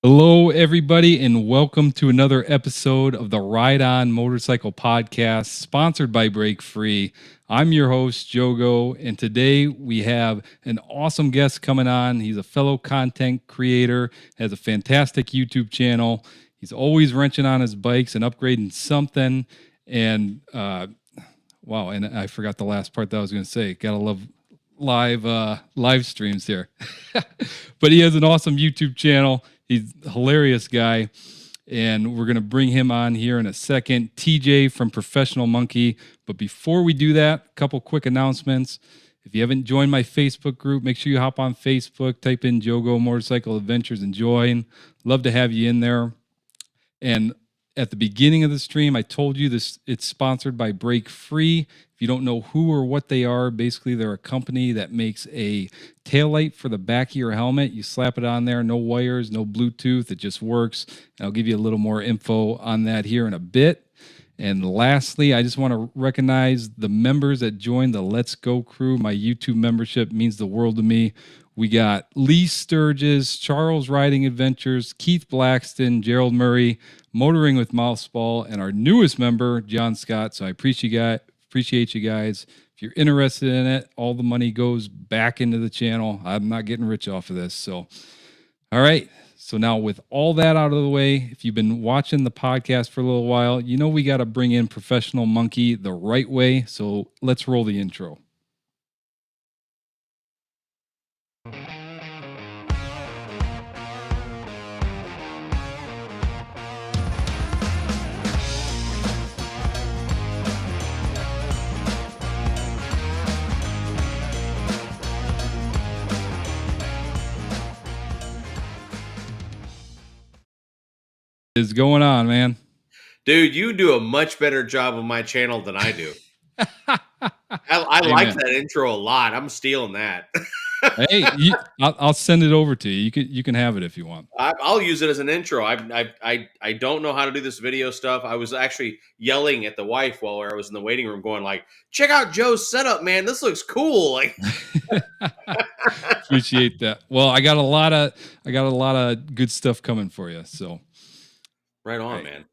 Hello, everybody, and welcome to another episode of the Ride On Motorcycle Podcast, sponsored by Break Free. I'm your host, Jogo, and today we have an awesome guest coming on. He's a fellow content creator, has a fantastic YouTube channel. He's always wrenching on his bikes and upgrading something. And wow, and I forgot the last part that I was going to say. Gotta love live streams here. But he has an awesome YouTube channel. He's a hilarious guy, and we're going to bring him on here in a second. TJ from Professional Monkey. But before we do that, a couple quick announcements. If you haven't joined my Facebook group, make sure you hop on Facebook, type in Jogo Motorcycle Adventures and join. Love to have you in there. And at the beginning of the stream, I told you this, it's sponsored by Break Free. If you don't know who or what they are, basically they're a company that makes a taillight for the back of your helmet. You slap it on there, no wires, no Bluetooth, it just works. And I'll give you a little more info on that here in a bit. And lastly, I just want to recognize the members that joined the Let's Go crew. My YouTube membership means the world to me. We got Lee Sturgis, Charles Riding Adventures, Keith Blackston, Gerald Murray, Motoring with Mouseball, and our newest member, John Scott. So I appreciate you guys. If you're interested in it, all the money goes back into the channel. I'm not getting rich off of this. So, all right. So now with all that out of the way, if you've been watching the podcast for a little while, you know we got to bring in Professional Monkey the right way. So let's roll the intro. Is going on, man? Dude, you do a much better job of my channel than I do. I like that intro a lot. I'm stealing that. Hey, I'll send it over to you. You can have it if you want. I'll use it as an intro. I don't know how to do this video stuff. I was actually yelling at the wife while I was in the waiting room, going like, "Check out Joe's setup, man. This looks cool." Like, appreciate that. Well, I got a lot of good stuff coming for you. So, right on, man.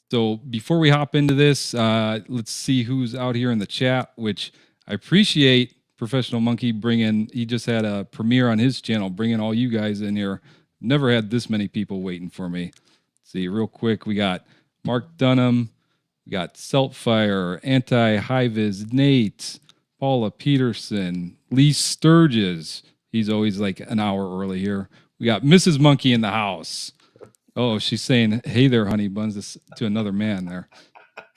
So before we hop into this, let's see who's out here in the chat, which I appreciate Professional Monkey bringing. He just had a premiere on his channel, bringing all you guys in here. Never had this many people waiting for me. Let's see, real quick, we got Mark Dunham, we got Seltfire, Anti-High-Vis, Nate, Paula Peterson, Lee Sturgis. He's always like an hour early here. We got Mrs. Monkey in the house. Oh, she's saying, "Hey there, honey buns," to another man there.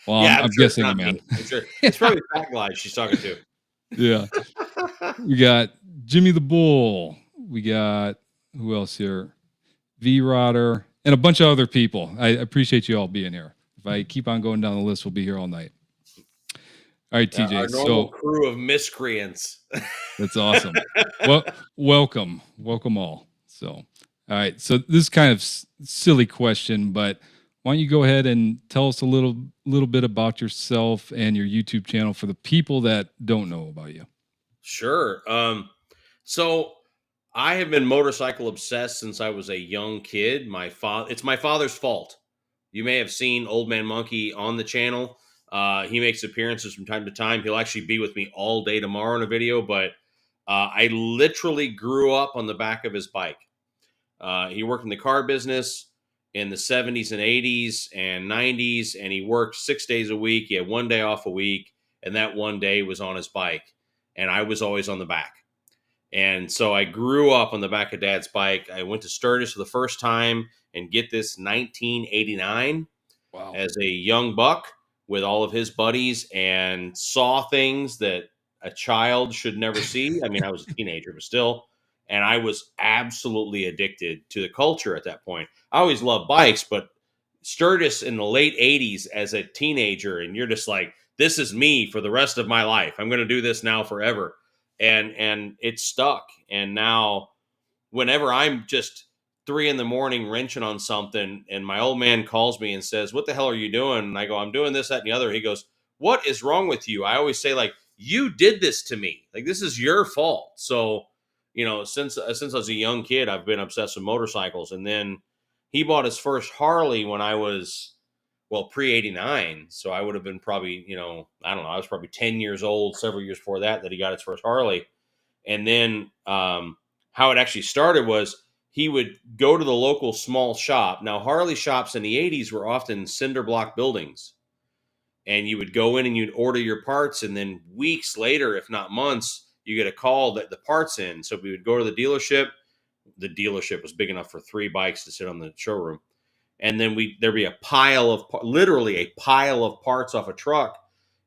Well, yeah, I'm sure guessing a man. It's probably Fat Glide she's talking to. Yeah. We got Jimmy the Bull. We got who else here? V-Rodder and a bunch of other people. I appreciate you all being here. If I keep on going down the list, we'll be here all night. All right, TJ. Our normal crew of miscreants. That's awesome. Well, welcome all. So, all right. So this is kind of silly question, but why don't you go ahead and tell us a little bit about yourself and your YouTube channel for the people that don't know about you? Sure. So I have been motorcycle obsessed since I was a young kid. It's my father's fault. You may have seen Old Man Monkey on the channel. He makes appearances from time to time. He'll actually be with me all day tomorrow in a video, but I literally grew up on the back of his bike. He worked in the car business in the 70s and 80s and 90s, and he worked 6 days a week. He had 1 day off a week, and that 1 day was on his bike, and I was always on the back. And so I grew up on the back of Dad's bike. I went to Sturgis for the first time, and get this, 1989. Wow. As a young buck with all of his buddies, and saw things that a child should never see. I mean, I was a teenager, but still. And I was absolutely addicted to the culture at that point. I always loved bikes, but Sturgis in the late 80s as a teenager, and you're just like, this is me for the rest of my life. I'm going to do this now forever. And it stuck. And now whenever I'm just 3 a.m. wrenching on something, and my old man calls me and says, "What the hell are you doing?" And I go, "I'm doing this, that, and the other." He goes, "What is wrong with you?" I always say, like, you did this to me. Like, this is your fault. So, you know, since I was a young kid, I've been obsessed with motorcycles. And then he bought his first Harley when I was, well, pre 89. So I would have been probably, I don't know, I was probably 10 years old, several years before that he got his first Harley. And then how it actually started was he would go to the local small shop. Now, Harley shops in the 80s were often cinder block buildings. And you would go in and you'd order your parts. And then weeks later, if not months, you get a call that the part's in. So we would go to the dealership. The dealership was big enough for 3 bikes to sit on the showroom. And then there'd be literally a pile of parts off a truck.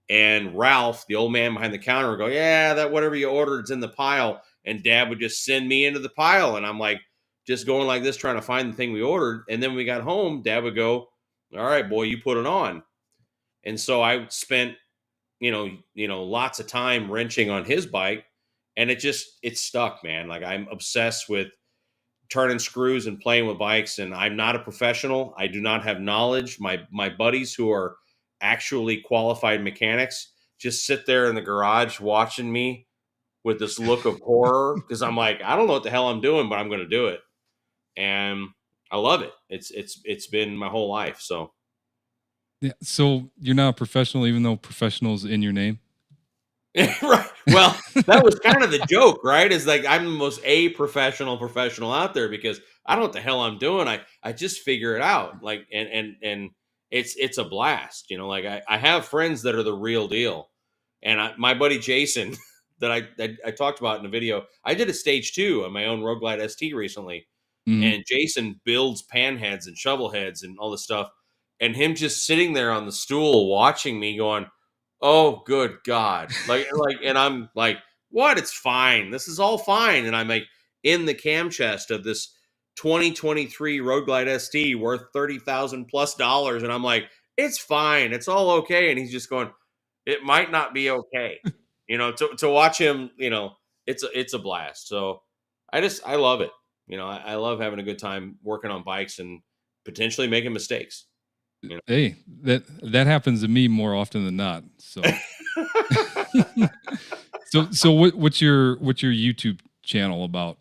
And Ralph, the old man behind the counter, would go, yeah, that whatever you ordered is in the pile. And Dad would just send me into the pile. And I'm like, just going like this, trying to find the thing we ordered. And then when we got home, Dad would go, all right, boy, you put it on. And so I spent, lots of time wrenching on his bike. And it stuck, man. Like, I'm obsessed with turning screws and playing with bikes. And I'm not a professional. I do not have knowledge. My buddies who are actually qualified mechanics just sit there in the garage watching me with this look of horror, because I'm like, I don't know what the hell I'm doing, but I'm going to do it. And I love it. It's been my whole life. So Yeah. So you're not a professional, even though professional's in your name. right. Well, that was kind of the joke, right? Is like, I'm the most professional out there, because I don't know what the hell I'm doing. I just figure it out. Like, and it's a blast, like I have friends that are the real deal. And my buddy Jason that I talked about in a video, I did a stage 2 on my own Road Glide ST recently. Mhm. And Jason builds pan heads and shovel heads and all this stuff. And him just sitting there on the stool watching me going, oh, good God. Like, and I'm like, what? It's fine. This is all fine. And I'm like in the cam chest of this 2023 Road Glide ST worth $30,000 plus. And I'm like, it's fine. It's all okay. And he's just going, it might not be okay. To watch him, it's a blast. So I love it. I love having a good time working on bikes and potentially making mistakes. Hey, that happens to me more often than not. So, so what's your YouTube channel about?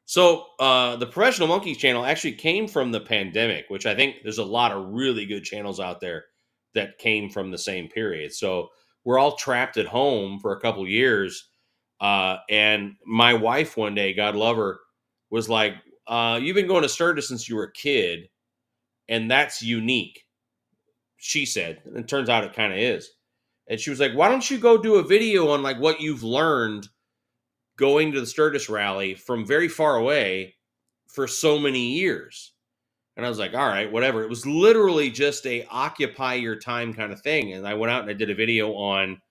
So the Professional Monkeys channel actually came from the pandemic, which I think there's a lot of really good channels out there that came from the same period. So we're all trapped at home for a couple years. And my wife one day, God love her, was like, you've been going to Sturgis since you were a kid, and that's unique, she said. And it turns out it kind of is. And she was like, why don't you go do a video on like what you've learned going to the Sturgis rally from very far away for so many years? And I was like, all right, whatever. It was literally just a occupy your time kind of thing. And I went out and I did a video on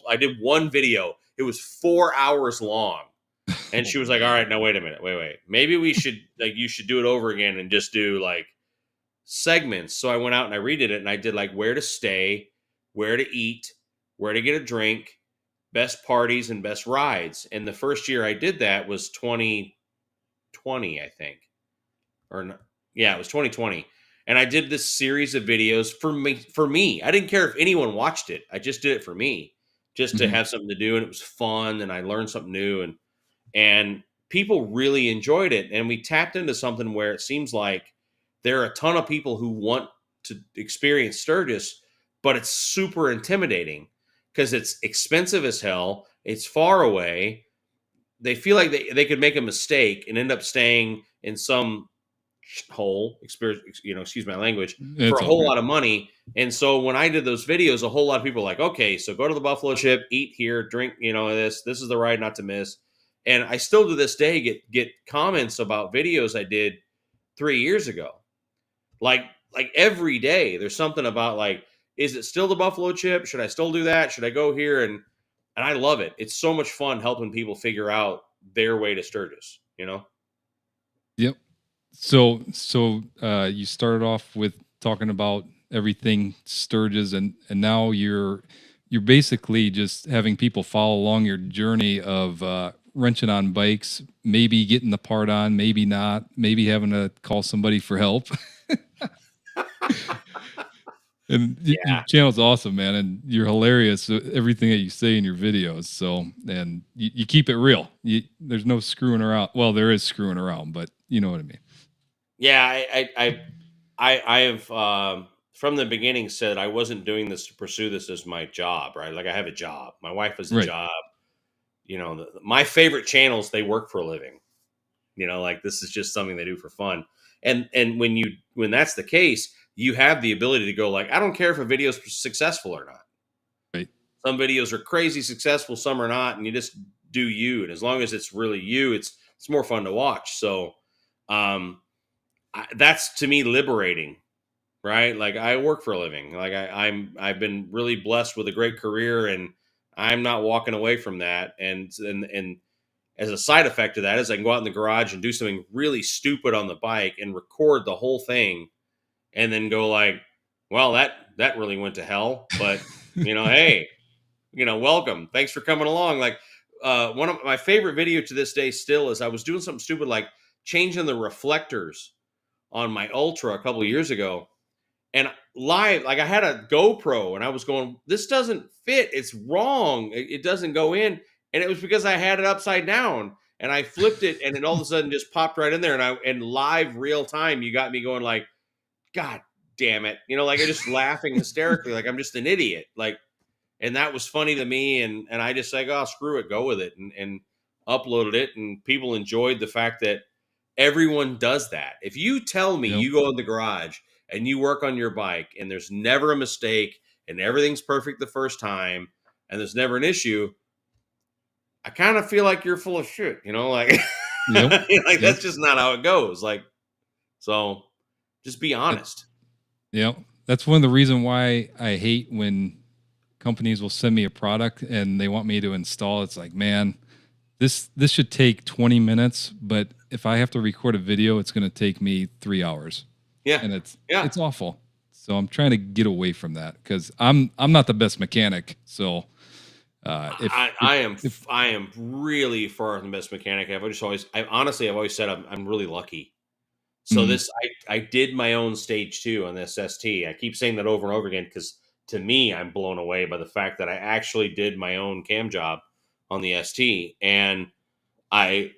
I did one video. It was 4 hours long. And she was like, all right, now wait a minute. Wait. Maybe we should, like, you should do it over again and just do like segments. So I went out and I redid it, and I did like where to stay, where to eat, where to get a drink, best parties and best rides. And the first year I did that was 2020, I think. Yeah, it was 2020. And I did this series of videos for me. I didn't care if anyone watched it. I just did it for me, just to have something to do. And it was fun, and I learned something new, and people really enjoyed it. And we tapped into something where it seems like there are a ton of people who want to experience Sturgis, but it's super intimidating because it's expensive as hell. It's far away. They feel like they could make a mistake and end up staying in some hole, excuse my language, for a whole lot of money. And so when I did those videos, a whole lot of people were like, okay, so go to the Buffalo Chip, eat here, drink, this is the ride not to miss. And I still to this day get comments about videos I did 3 years ago. Like every day there's something about like, is it still the Buffalo Chip? Should I still do that? Should I go here? And I love it. It's so much fun helping people figure out their way to Sturgis, Yep. So you started off with talking about everything Sturgis, and now you're basically just having people follow along your journey of wrenching on bikes, maybe getting the part on, maybe not, maybe having to call somebody for help. And your channel's awesome, man, and you're hilarious. Everything that you say in your videos. So, and you keep it real. There's no screwing around. Well, there is screwing around, but you know what I mean. Yeah, I have from the beginning said I wasn't doing this to pursue this as my job, right? Like I have a job. My wife has a Right. job. You know, my favorite channels, they work for a living. You know, like this is just something they do for fun. And when that's the case, you have the ability to go like, I don't care if a video is successful or not. Right. Some videos are crazy successful, some are not, and you just do you. And as long as it's really you, it's more fun to watch. So um that's to me liberating, right? Like I work for a living. Like I've been really blessed with a great career, and I'm not walking away from that. And as a side effect of that is I can go out in the garage and do something really stupid on the bike and record the whole thing, and then go like, well, that really went to hell, but hey, welcome. Thanks for coming along. Like one of my favorite video to this day still is I was doing something stupid like changing the reflectors on my Ultra a couple of years ago, and live, like I had a GoPro and I was going, this doesn't fit, it's wrong, it doesn't go in. And it was because I had it upside down and I flipped it, and it all of a sudden just popped right in there, and live real time you got me going like, god damn it, like I just laughing hysterically like I'm just an idiot, like. And that was funny to me, and I just like, oh, screw it, go with it, and uploaded it, and people enjoyed the fact that everyone does that. If you tell me Yep. you go in the garage and you work on your bike and there's never a mistake and everything's perfect the first time and there's never an issue, I kind of feel like you're full of shit, like, Yep. like Yep. that's just not how it goes. Like, so just be That, honest. yep. That's one of the reason why I hate when companies will send me a product and they want me to install. It's like, man, this should take 20 minutes, but if I have to record a video, it's going to take me 3 hours, Yeah. and Yeah. it's awful. So I'm trying to get away from that because I'm not the best mechanic. So I, I am I am really far from the best mechanic. I've always said I'm really lucky. So mm, this I did my own stage two on this ST. I keep saying that over and over again because to me I'm blown away by the fact that I actually did my own cam job on the ST. And I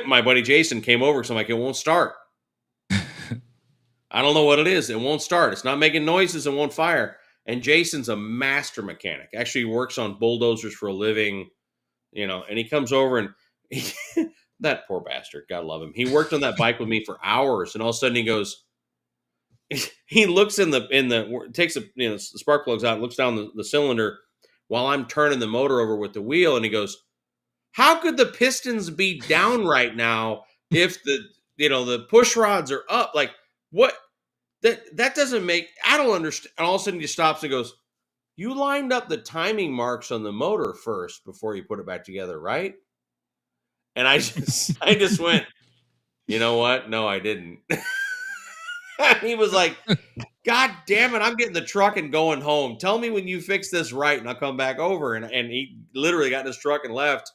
my buddy Jason came over because I'm like, it won't start. I don't know what it is. It won't start. It's not making noises. It won't fire. And Jason's a master mechanic. Actually, he works on bulldozers for a living. And he comes over and that poor bastard, God love him. He worked on that bike with me for hours, and all of a sudden he goes, he looks takes the spark plugs out, and looks down the cylinder while I'm turning the motor over with the wheel, and he goes, "How could the pistons be down right now if the push rods are up? Like what? That doesn't make. I don't understand." And all of a sudden he stops and goes, "You lined up the timing marks on the motor first before you put it back together, right?" And I just went, you know what? No, I didn't. He was like, God damn it, I'm getting the truck and going home. Tell me when you fix this right, and I'll come back over. And he literally got in his truck and left.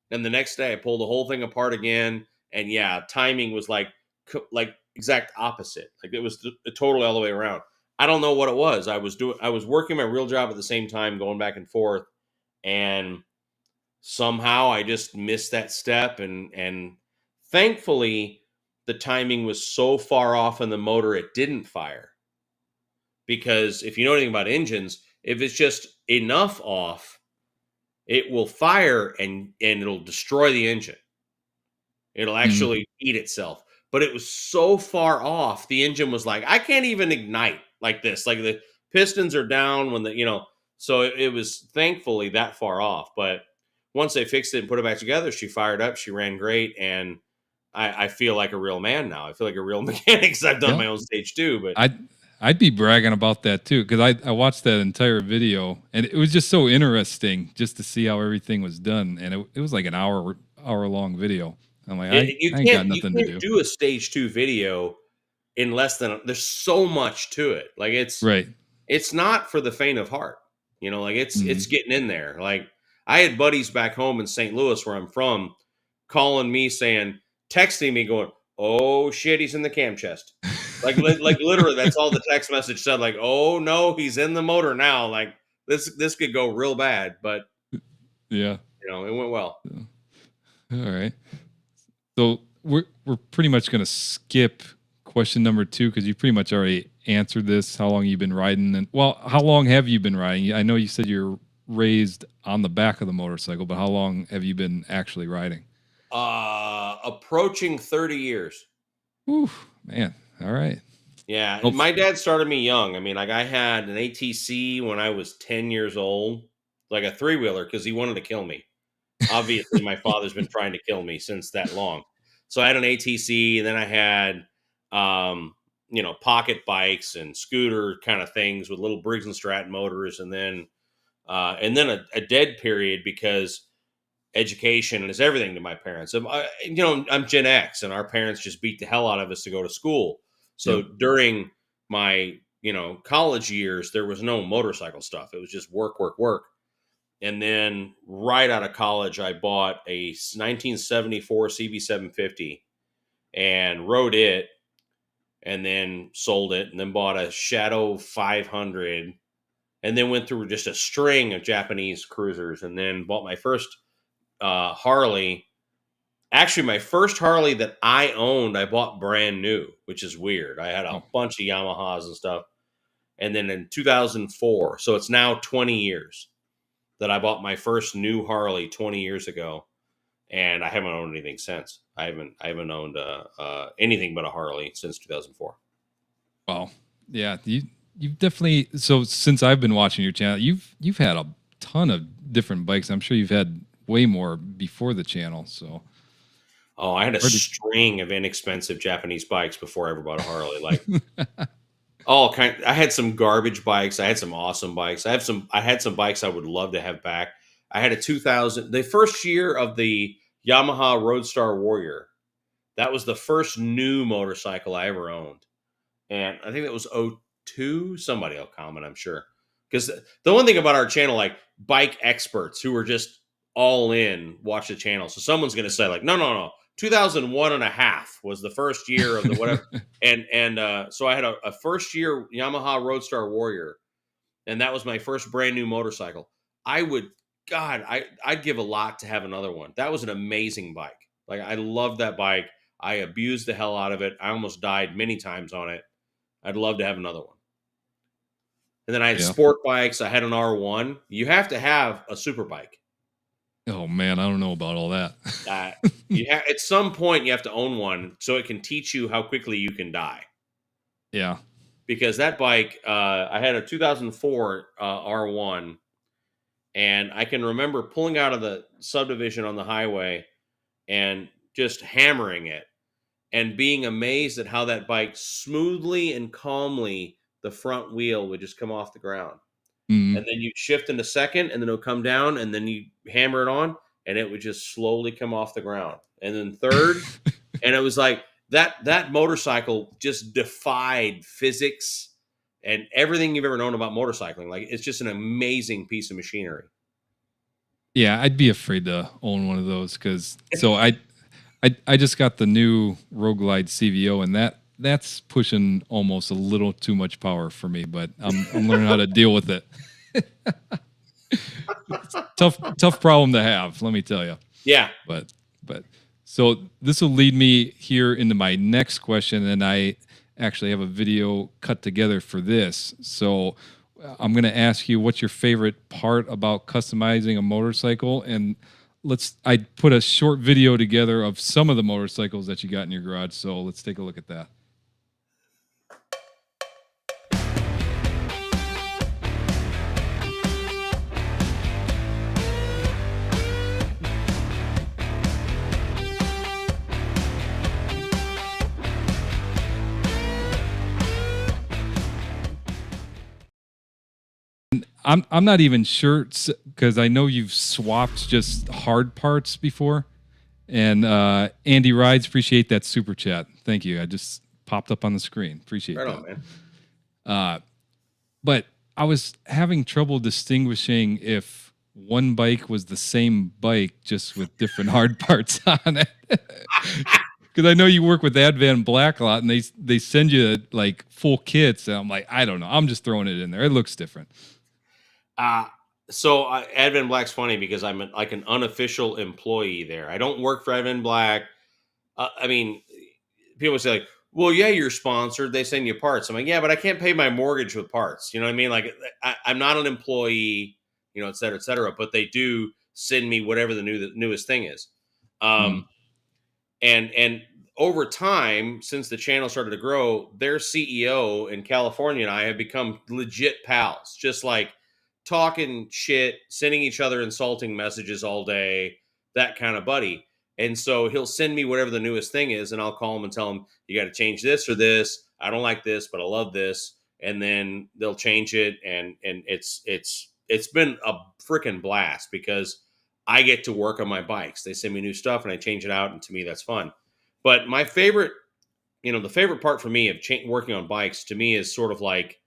And the next day I pulled the whole thing apart again. And yeah, timing was like exact opposite. Like it was totally all the way around. I don't know what it was. I was working my real job at the same time, going back and forth, and somehow I just missed that step, and thankfully the timing was so far off in the motor it didn't fire. Because if you know anything about engines, if it's just enough off, it will fire, and it'll destroy the engine. It'll mm, actually eat itself. But it was so far off, the engine was like, I can't even ignite like this. Like the pistons are down so it was thankfully that far off. But once they fixed it and put it back together, she fired up, she ran great, and I feel like a real man now. I feel like a real mechanic because I've done yeah, my own stage too. But I'd be bragging about that too because I watched that entire video and it was just so interesting just to see how everything was done, and it was like an hour long video. I'm like, I ain't got you nothing to can't do. do a stage two video in less than there's so much to it. Like Right. it's not for the faint of heart. Like it's Hmm. getting in there. Like I had buddies back home in St. Louis where I'm from calling me saying, texting me going, "Oh shit, he's in the cam chest." Like literally that's all the text message said, like, "Oh no, he's in the motor now." Like this could go real bad, but Yeah. it went well. All right. So we're pretty much gonna skip question number 2, because you pretty much already answered this. How long you've been riding? And well, how long have you been riding? I know you said you're raised on the back of the motorcycle, but how long have you been actually riding? Approaching 30 years. Ooh, man. All right. Yeah, Well, my dad started me young. I mean, like I had an ATC when I was 10 years old, like a three-wheeler, because he wanted to kill me. Obviously, my father's been trying to kill me since that long. So I had an ATC, and then I had, pocket bikes and scooter kind of things with little Briggs and Stratton motors, and then a dead period because education is everything to my parents. I'm Gen X, and our parents just beat the hell out of us to go to school. So yep. during my college years, there was no motorcycle stuff. It was just work, work, work. And then right out of college, I bought a 1974 CB750 and rode it, and then sold it, and then bought a Shadow 500, and then went through just a string of Japanese cruisers, and then bought my first Harley. Actually, my first Harley that I owned, I bought brand new, which is weird. I had a bunch of Yamahas and stuff. And then in 2004, so it's now 20 years that I bought my first new Harley 20 years ago. And I haven't owned anything since. I haven't owned anything but a Harley since 2004. Wow. Yeah, you've definitely, so since I've been watching your channel, you've had a ton of different bikes. I'm sure you've had way more before the channel. So Oh, I had a string of inexpensive Japanese bikes before I ever bought a Harley. Like all kind. I had some garbage bikes. I had some awesome bikes. I had some bikes I would love to have back. I had a 2000. The first year of the Yamaha Roadstar Warrior. That was the first new motorcycle I ever owned, and I think that was '02. Somebody will comment, I'm sure, because the one thing about our channel, like bike experts who are just all in, watch the channel. So someone's going to say like, no, 2001 and a half was the first year of the whatever. So I had a first year Yamaha Roadstar Warrior, and that was my first brand new motorcycle. I would, God, I'd give a lot to have another one. That was an amazing bike. Like I loved that bike. I abused the hell out of it. I almost died many times on it. I'd love to have another one. And then I had sport bikes. I had an R1. You have to have a super bike. Oh man, I don't know about all that. At some point you have to own one so it can teach you how quickly you can die. Yeah. Because that bike, I had a 2004 R1, and I can remember pulling out of the subdivision on the highway and just hammering it and being amazed at how that bike smoothly and calmly, the front wheel would just come off the ground. Mm. And then you shift into second, and then it'll come down, and then you hammer it on, and it would just slowly come off the ground. And then third, and it was like that motorcycle just defied physics and everything you've ever known about motorcycling. Like it's just an amazing piece of machinery. Yeah, I'd be afraid to own one of those because I just got the new Road Glide CVO, and that's pushing almost a little too much power for me, but I'm learning how to deal with it. Tough problem to have, let me tell you. Yeah. But so this will lead me here into my next question, and I actually have a video cut together for this. So I'm going to ask you what's your favorite part about customizing a motorcycle, and I put a short video together of some of the motorcycles that you got in your garage. So let's take a look at that. I'm not even sure because I know you've swapped just hard parts before. And Andy Rides, appreciate that super chat. Thank you. I just popped up on the screen. Appreciate right that. on, man. But I was having trouble distinguishing if one bike was the same bike just with different hard parts on it. Because I know you work with Advan Black a lot, and they send you like full kits, and I'm like, I don't know. I'm just throwing it in there. It looks different. So Advan Black's funny because I'm like an unofficial employee there. I don't work for Advan Black. I mean, people say like, well, yeah, you're sponsored. They send you parts. I'm like, yeah, but I can't pay my mortgage with parts. You know what I mean? Like, I'm not an employee, you know, et cetera, et cetera. But they do send me whatever the newest thing is. Mm. Um, and over time, since the channel started to grow, their CEO in California and I have become legit pals. Just like talking shit, sending each other insulting messages all day, that kind of buddy. And so he'll send me whatever the newest thing is, and I'll call him and tell him, you got to change this or this. I don't like this, but I love this. And then they'll change it, and it's been a freaking blast because I get to work on my bikes. They send me new stuff, and I change it out, and to me, that's fun. But my favorite, you know, the favorite part for me of working on bikes to me is sort of like,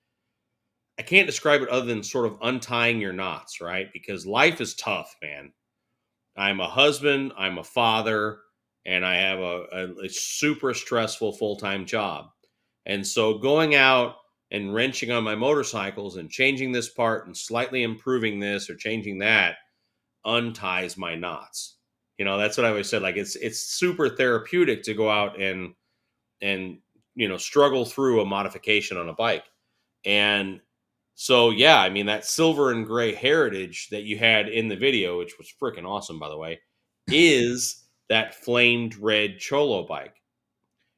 I can't describe it other than sort of untying your knots, right? Because life is tough, man. I'm a husband, I'm a father, and I have a super stressful full time job. And so going out and wrenching on my motorcycles and changing this part and slightly improving this or changing that unties my knots. You know, that's what I always said. Like, it's super therapeutic to go out and you know, struggle through a modification on a bike. And so, yeah, I mean, that silver and gray heritage that you had in the video, which was freaking awesome, by the way, is that flamed red Cholo bike.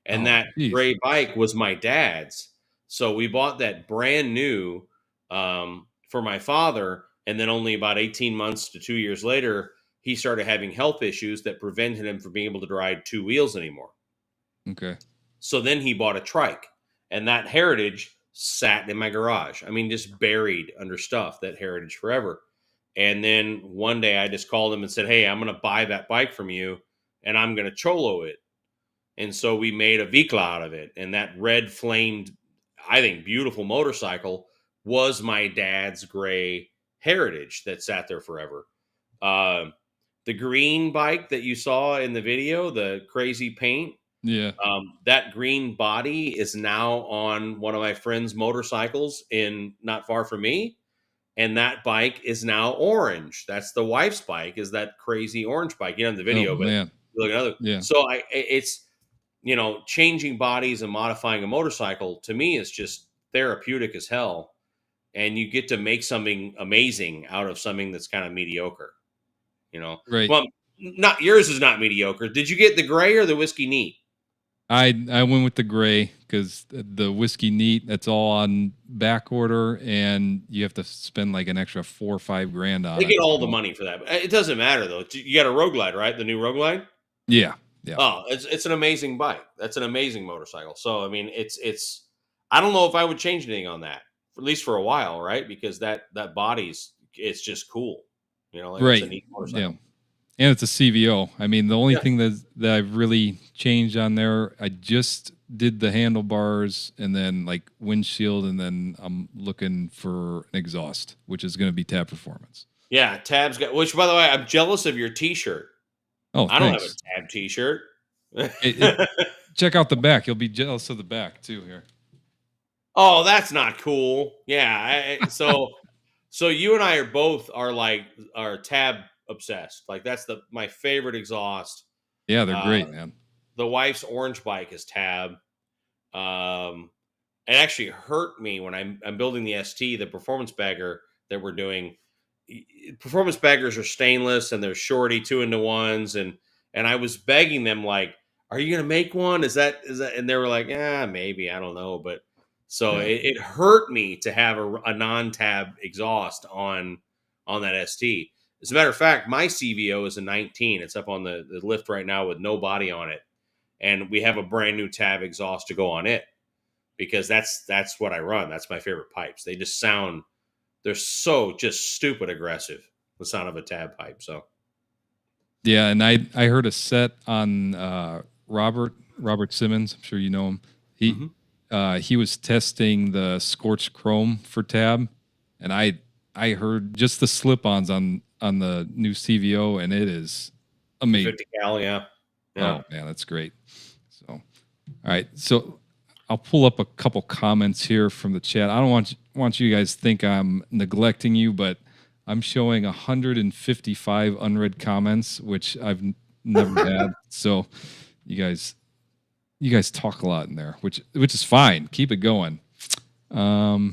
And Oh, that geez. gray bike was my dad's. So we bought that brand new for my father. And then only about 18 months to 2 years later, he started having health issues that prevented him from being able to ride two wheels anymore. Okay. So then he bought a trike, and that heritage sat in my garage. I mean, just buried under stuff, that heritage forever. And then one day I just called him and said, hey, I'm going to buy that bike from you and I'm going to Cholo it. And so we made a Vikla out of it. And that red flamed, I think, beautiful motorcycle was my dad's gray heritage that sat there forever. Uh, the green bike that you saw in the video, the crazy paint, Yeah. that green body is now on one of my friend's motorcycles in not far from me. And that bike is now orange. That's the wife's bike, is that crazy orange bike. You know, in the Oh, video, but man. look at other. Yeah. So it's, you know, changing bodies and modifying a motorcycle to me is just therapeutic as hell. And you get to make something amazing out of something that's kind of mediocre, you know. Right. Well, not yours is not mediocre. Did you get the gray or the whiskey neat? I went with the gray because the whiskey neat, that's all on back order, and you have to spend like an extra $4 or $5 on They it. get all the So, money for that. But it doesn't matter though. You got a Road Glide, right? The new Road Glide. yeah. Yeah. Oh, it's an amazing bike. That's an amazing motorcycle. So I mean, it's. I don't know if I would change anything on that, at least for a while, right? Because that body's, it's just cool. You know, like it's a Right. neat Yeah. motorcycle. And it's a CVO. I mean, the only Yeah. thing that I've really changed on there, I just did the handlebars and then like windshield, and then I'm looking for an exhaust, which is going to be Tab Performance. Yeah, Tab's got. Which, by the way, I'm jealous of your T-shirt. Oh, I don't have a thanks. Tab T-shirt. Check out the back. You'll be jealous of the back too here. Oh, that's not cool. Yeah. So you and I are like are Tab obsessed. Like that's my favorite exhaust. Yeah, they're Uh, great, man. the wife's orange bike is Tab. It actually hurt me when I'm building the ST, the performance bagger that we're doing. Performance baggers are stainless and they're shorty 2-into-1s, and I was begging them like, "Are you gonna make one? Is that?" And they were like, "Yeah, maybe. I don't know." But so Yeah. it hurt me to have a non-tab exhaust on that ST. As a matter of fact, my CVO is a 19. It's up on the lift right now with no body on it, and we have a brand new tab exhaust to go on it because that's what I run. That's my favorite pipes. They just sound, they're so just stupid aggressive. The sound of a tab pipe. So Yeah, and I heard a set on Robert Simmons. I'm sure you know him. mhm. He was testing the scorched chrome for Tab, and I heard just the slip-ons on the new CVO, and it is amazing. 50 cal, yeah. Oh man, that's great. So, all right, so I'll pull up a couple comments here from the chat. I don't want you guys to think I'm neglecting you, but I'm showing 155 unread comments, which I've never had. So, you guys you guys talk a lot in there, which is fine. Keep it going. I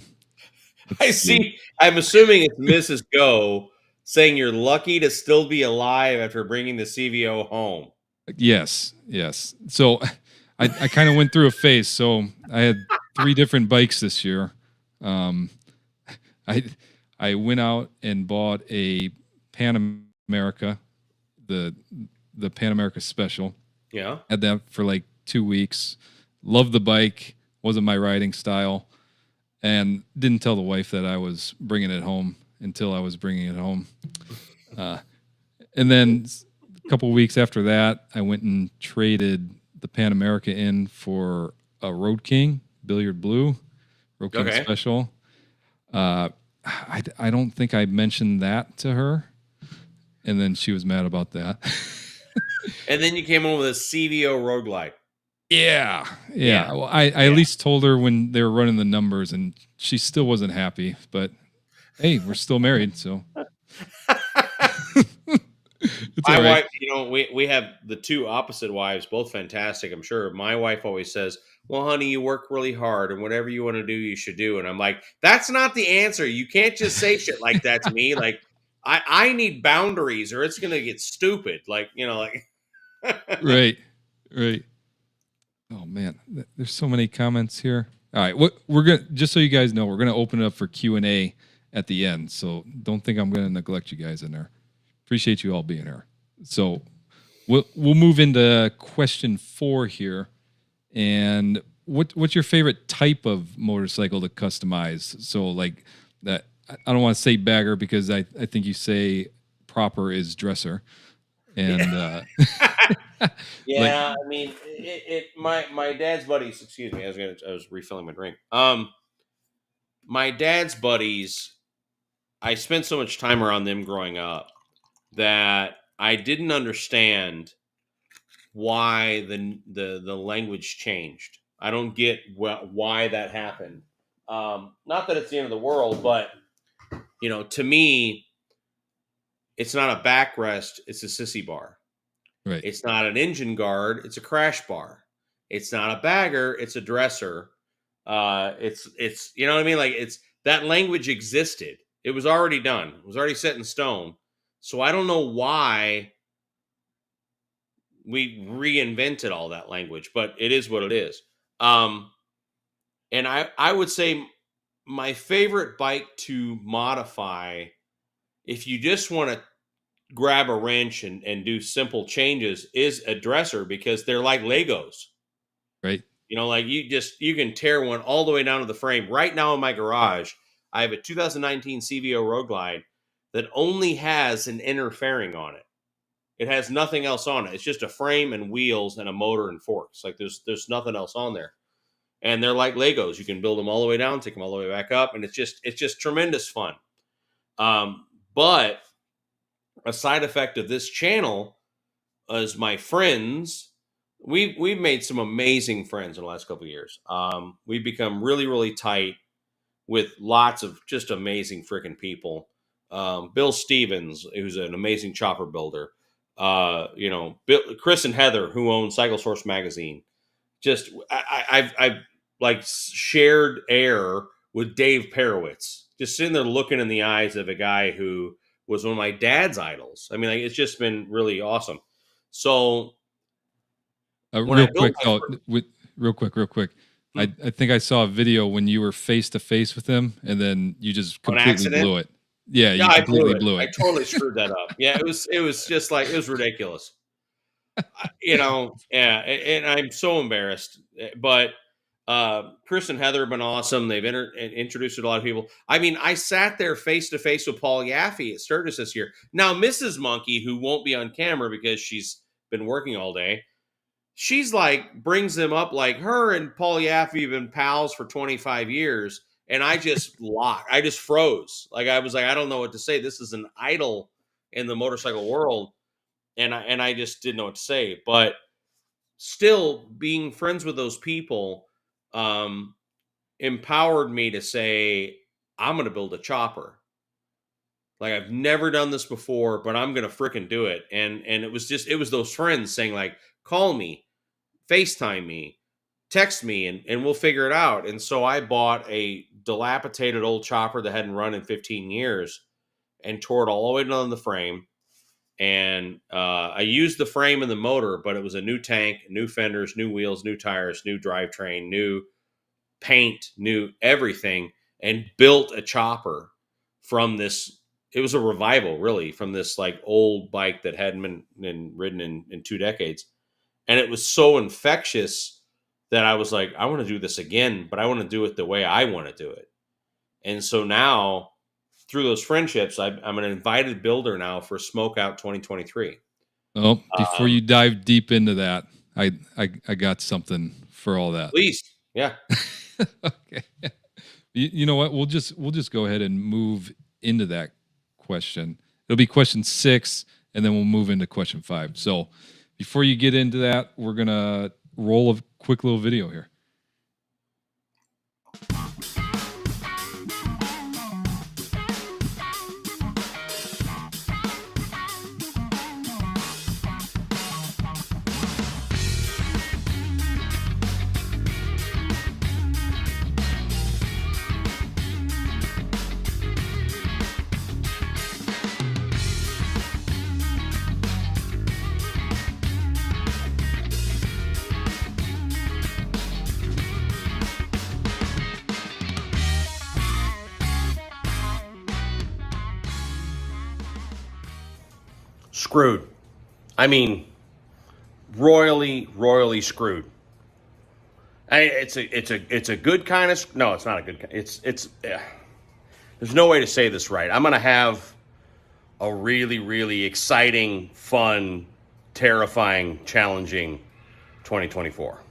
Let's see. see. I'm assuming it's Mrs. Go saying you're lucky to still be alive after bringing the CVO home. Yes, yes. So I kind of went through a phase. So I had 3 different bikes this year. Um, I I went out and bought a Pan America, the Pan America Special. Yeah. Had that for like 2 weeks. Loved the bike. Wasn't my riding style, and didn't tell the wife that I was bringing it home until I was bringing it home. And then a couple of weeks after that, I went and traded the Pan America in for a Road King Billiard Blue, Road King Okay. Special. I don't think I mentioned that to her, and then she was mad about that. And then you came home with a CVO Road Glide. Yeah. Yeah. Well, I at least told her when they were running the numbers, and she still wasn't happy. But hey, we're still married, so it's My all right. wife, we have the two opposite wives, both fantastic, I'm sure. My wife always says, "Well, honey, you work really hard and whatever you want to do, you should do." And I'm like, "That's not the answer. You can't just say shit like that to me. Like I need boundaries or it's going to get stupid." Like, like Right, right. Oh man, there's so many comments here. All right, what we're gonna just so you guys know, we're gonna open it up for Q&A at the end. So don't think I'm gonna neglect you guys in there. Appreciate you all being here. So we'll move into question 4 here. And what's your favorite type of motorcycle to customize? So like that, I don't want to say bagger because I think you say proper is dresser, and like Yeah, I mean, my dad's buddies. Excuse me, I was refilling my drink. My dad's buddies. I spent so much time around them growing up that I didn't understand why the language changed. I don't get why that happened. Not that it's the end of the world, but to me, it's not a backrest; it's a sissy bar. right, It's not an engine guard; it's a crash bar. It's not a bagger; it's a dresser. It's you know what I mean? Like it's that language existed. It was already done. It was already set in stone. So I don't know why we reinvented all that language, but it is what it is. Um, and I would say my favorite bike to modify, if you just want to grab a wrench and do simple changes, is a dresser because they're like Legos. right. Like you can tear one all the way down to the frame. Right now in my garage, I have a 2019 CVO Road Glide that only has an inner fairing on it. It has nothing else on it. It's just a frame and wheels and a motor and forks. Like there's nothing else on there. And they're like Legos. You can build them all the way down, take them all the way back up, and it's just tremendous fun. But a side effect of this channel is my friends. We've made some amazing friends in the last couple of years. We've become really really tight with lots of just amazing freaking people. Bill Stevens, who's an amazing chopper builder. Chris and Heather, who own Cycle Source magazine. Just I've like shared air with Dave Perowitz, just sitting there looking in the eyes of a guy who was one of my dad's idols. I mean, like, it's just been really awesome. So when I Real built quick my though, first, real quick. hmm, I think I saw a video when you were face to face with him, and then you just on completely accident, blew it. Yeah, yeah, you I blew completely it. blew I it. totally screwed that up. Yeah, it was just like it was ridiculous. Yeah, and I'm so embarrassed. But Chris and Heather have been awesome. They've introduced a lot of people. I mean, I sat there face to face with Paul Yaffe at Sturgis this year. Now, Mrs. Monkey, who won't be on camera because she's been working all day, she's like brings them up like her and Paul Yaffe have been pals for 25 years. And I just froze. Like I was like, I don't know what to say. This is an idol in the motorcycle world. And I just didn't know what to say. But still being friends with those people um, empowered me to say, I'm going to build a chopper. Like I've never done this before, but I'm going to freaking do it. And it was those friends saying like, call me, FaceTime me, text me, and we'll figure it out. And so I bought a dilapidated old chopper that hadn't run in 15 years and tore it all the way down the frame. And I used the frame and the motor, but it was a new tank, new fenders, new wheels, new tires, new drivetrain, new paint, new everything, and built a chopper from this. It was a revival, really, from this like old bike that hadn't been ridden in 2 decades. And it was so infectious that I was like, I want to do this again, but I want to do it the way I want to do it. And so now, through those friendships, I'm an invited builder now for Smokeout 2023. Oh, before you dive deep into that, I got something for all that. Please, yeah. Okay. You know what? We'll just go ahead and move into that question. It'll be question 6, and then we'll move into question 5. So before you get into that, we're gonna roll a quick little video here. Screwed. I mean, royally screwed. It's a good kind of. No, it's not a good kind. It's. There's no way to say this right. I'm gonna have a really exciting, fun, terrifying, challenging 2024.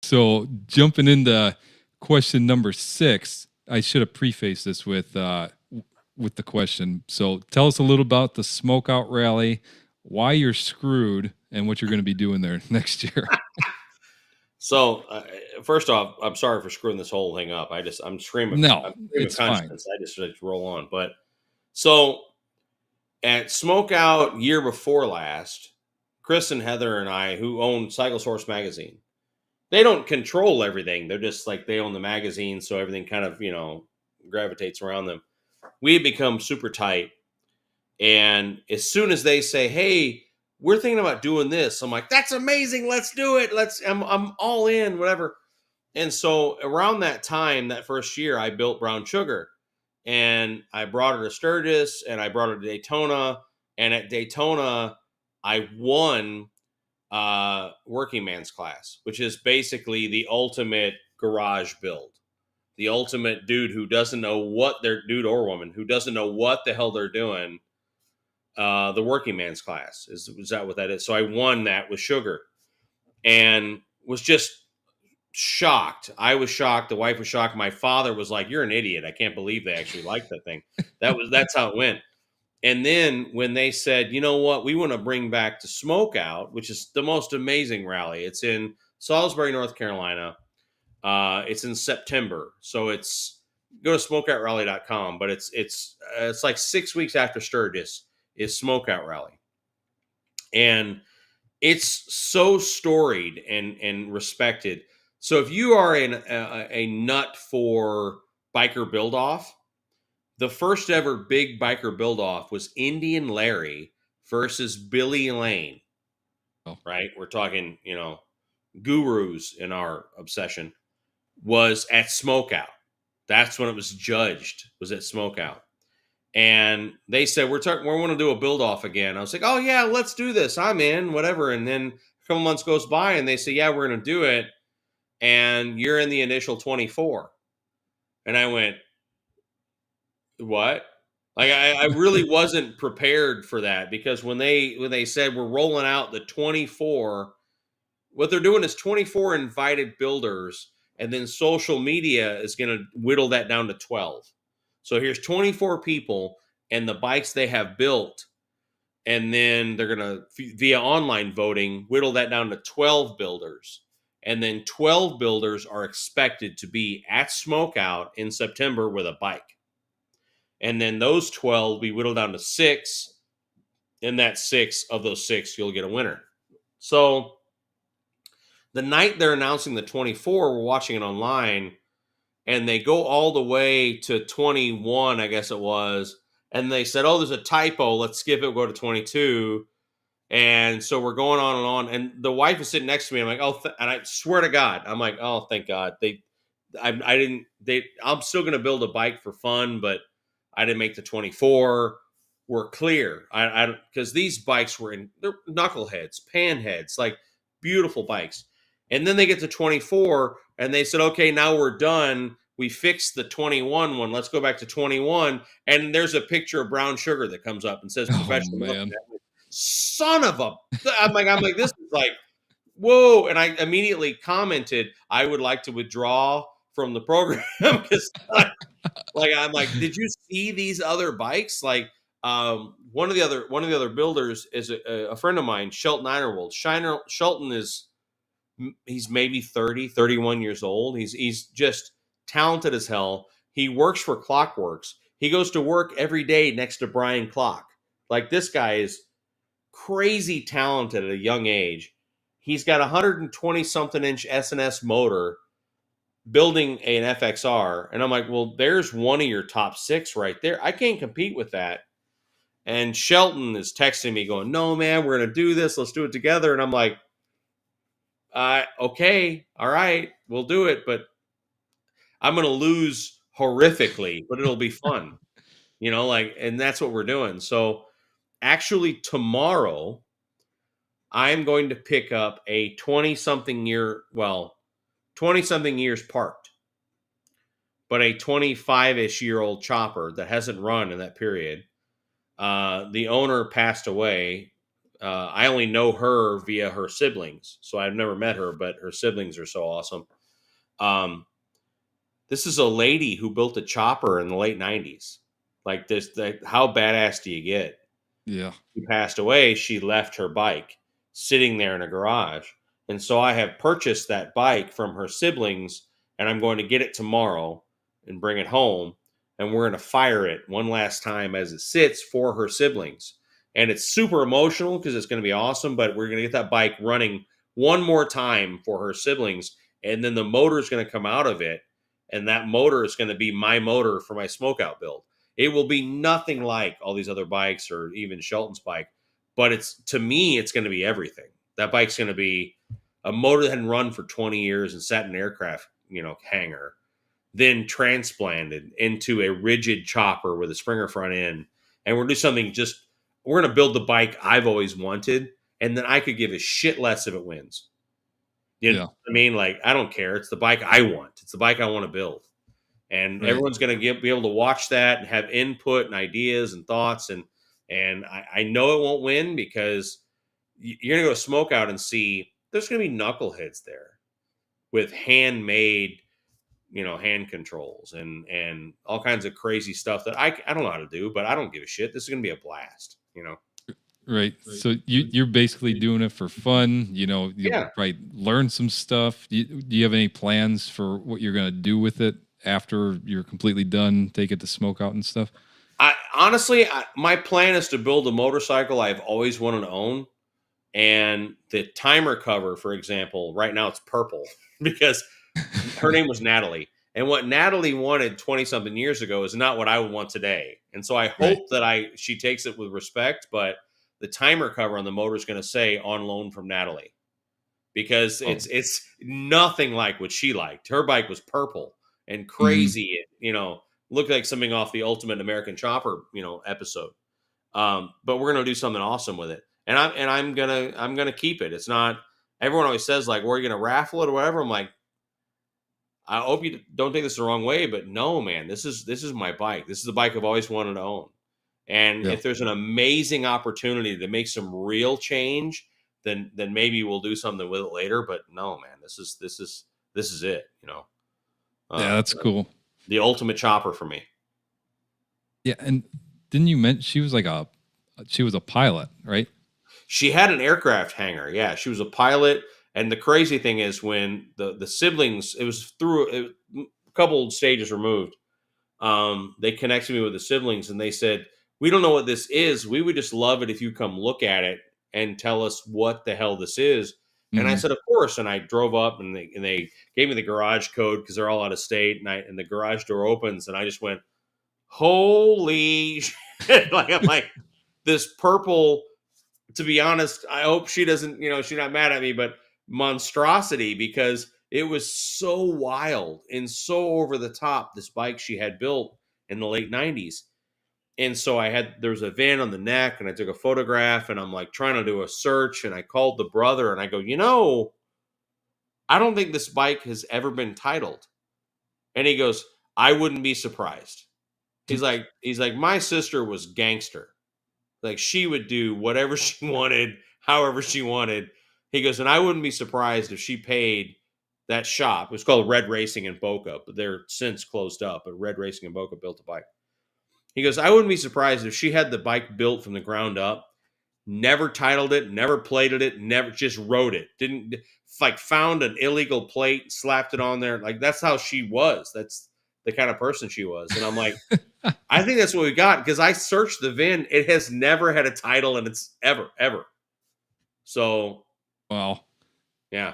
So jumping into question number 6, I should have prefaced this with the question. So tell us a little about the Smokeout Rally, why you're screwed, and what you're going to be doing there next year. So first off, I'm sorry for screwing this whole thing up. I'm screaming. No, it's fine. I just roll on. But so at Smokeout year before last, Chris and Heather and I, who own Cycle Source magazine, they don't control everything. They're just like, they own the magazine, so everything kind of, gravitates around them. We had become super tight. And as soon as they say, hey, we're thinking about doing this, I'm like, that's amazing. Let's do it. I'm all in, whatever. And so around that time, that first year, I built Brown Sugar. And I brought her to Sturgis, and I brought her to Daytona. And at Daytona, I won Working Man's Class, which is basically the ultimate garage build. The ultimate dude who doesn't know what they're, dude or woman, who doesn't know what the hell they're doing. The Working Man's Class is that what that is? So I won that with Sugar, and was just shocked. I was shocked. The wife was shocked. My father was like, "You're an idiot. I can't believe they actually liked that thing." That's how it went. And then when they said, you know what, we want to bring back the Smokeout, which is the most amazing rally. It's in Salisbury, North Carolina. It's in September. So go to smokeoutrally.com, but it's like 6 weeks after Sturgis is Smokeout Rally. And it's so storied and respected. So if you are a nut for biker build-off, the first ever big biker build-off was Indian Larry versus Billy Lane. Oh. Right? We're talking, gurus in our obsession. Was at Smokeout. That's when it was judged, was at Smokeout. And they said, we want to do a build-off again. I was like, oh, yeah, let's do this. I'm in, whatever. And then a couple months goes by, and they say, yeah, we're going to do it. And you're in the initial 24. And I went, what? Like, I really wasn't prepared for that, because when they said we're rolling out the 24, what they're doing is 24 invited builders, and then social media is going to whittle that down to 12. So here's 24 people and the bikes they have built, and then they're going to, via online voting, whittle that down to 12 builders. And then 12 builders are expected to be at Smokeout in September with a bike. And then those 12 be whittled down to 6. And that 6 of those 6, you'll get a winner. So The night they're announcing the 24, we're watching it online, and they go all the way to 21, I guess it was, and they said, "Oh, there's a typo. Let's skip it. We'll go to 22." And so we're going on and on, and the wife is sitting next to me. I'm like, "Oh," and I swear to God, I'm like, "Oh, thank God." I didn't. I'm still going to build a bike for fun, but I didn't make the 24. We're clear. Because these bikes they're knuckleheads, panheads, like beautiful bikes. And then they get to 24, and they said, "Okay, now we're done. We fixed the 21 one. Let's go back to 21." And there's a picture of brown sugar that comes up and says Oh professional. man. Son of a! I'm like, this is like, whoa. And I immediately commented, I would like to withdraw from the program because I'm like, did you see these other bikes? Like, one of the other builders is a friend of mine, Shelton Einerwold. Shelton he's maybe 30, 31 years old. He's just talented as hell. He works for Clockworks. He goes to work every day next to Brian Clock. Like, this guy is crazy talented at a young age. He's got a 120 something inch S&S motor building an FXR. And I'm like, well, there's one of your top six right there. I can't compete with that. And Shelton is texting me going, "No, man, we're going to do this. Let's do it together." And I'm like, okay, all right, we'll do it. But I'm going to lose horrifically, but it'll be fun, and that's what we're doing. So actually tomorrow, I'm going to pick up a 20 something years parked, but a 25-ish year old chopper that hasn't run in that period. The owner passed away. I only know her via her siblings, so I've never met her, but her siblings are so awesome. This is a lady who built a chopper in the late 90s. Like this, how badass do you get? Yeah. She passed away. She left her bike sitting there in a garage. And so I have purchased that bike from her siblings, and I'm going to get it tomorrow and bring it home. And we're going to fire it one last time as it sits for her siblings. And it's super emotional because it's going to be awesome, but we're going to get that bike running one more time for her siblings. And then the motor is going to come out of it. And that motor is going to be my motor for my smokeout build. It will be nothing like all these other bikes or even Shelton's bike, but to me, it's going to be everything. That bike's going to be a motor that hadn't run for 20 years and sat in an aircraft, hangar, then transplanted into a rigid chopper with a Springer front end. And we're doing something we're going to build the bike I've always wanted. And then I could give a shit less if it wins. You know what I mean? Like, I don't care. It's the bike I want. It's the bike I want to build. And everyone's going to be able to watch that and have input and ideas and thoughts. And I know it won't win because you're going to go to Smokeout and see there's going to be knuckleheads there with handmade, hand controls and all kinds of crazy stuff that I don't know how to do, but I don't give a shit. This is going to be a blast, Right. So you're basically doing it for fun. You'll probably learn some stuff. Do you have any plans for what you're going to do with it after you're completely done? Take it to Smokeout and stuff? Honestly, my plan is to build a motorcycle I've always wanted to own. And the timer cover, for example, right now it's purple because her name was Natalie. And what Natalie wanted 20 something years ago is not what I would want today. And so I hope that she takes it with respect, but the timer cover on the motor is going to say "on loan from Natalie" because it's nothing like what she liked. Her bike was purple and crazy. Mm-hmm. Looked like something off the Ultimate American Chopper, episode. But we're going to do something awesome with it. And I'm gonna keep it. It's not, everyone always says like, "We're gonna raffle it or whatever." I'm like, I hope you don't take this the wrong way, but no, man, this is my bike. This is the bike I've always wanted to own. And if there's an amazing opportunity to make some real change, then maybe we'll do something with it later. But no, man, this is it. Yeah, that's cool. The ultimate chopper for me. Yeah, and didn't you mention she was a pilot, right? She had an aircraft hangar. Yeah, she was a pilot. And the crazy thing is when the siblings, it was through a couple stages removed, they connected me with the siblings and they said, "We don't know what this is. We would just love it if you come look at it and tell us what the hell this is." And I Mhm. said, of course. And I drove up, and they gave me the garage code because they're all out of state. And the garage door opens, and I just went, holy shit. Like, I'm like, this purple, to be honest, I hope she doesn't, she's not mad at me, but monstrosity, because it was so wild and so over the top, this bike she had built in the late 90s. And so there was a van on the neck, and I took a photograph, and I'm like trying to do a search, and I called the brother, and I go, I don't think this bike has ever been titled. And he goes, I wouldn't be surprised. He's like, my sister was gangster. Like, she would do whatever she wanted, however she wanted. He goes, and I wouldn't be surprised if she paid that shop. It was called Red Racing in Boca, but they're since closed up. But Red Racing in Boca built a bike. He goes, I wouldn't be surprised if she had the bike built from the ground up, never titled it, never plated it, never just rode it. Didn't, like, found an illegal plate, slapped it on there. Like, that's how she was. That's the kind of person she was. And I'm like, I think that's what we got, because I searched the VIN. It has never had a title, and it's ever. So, Wow. yeah.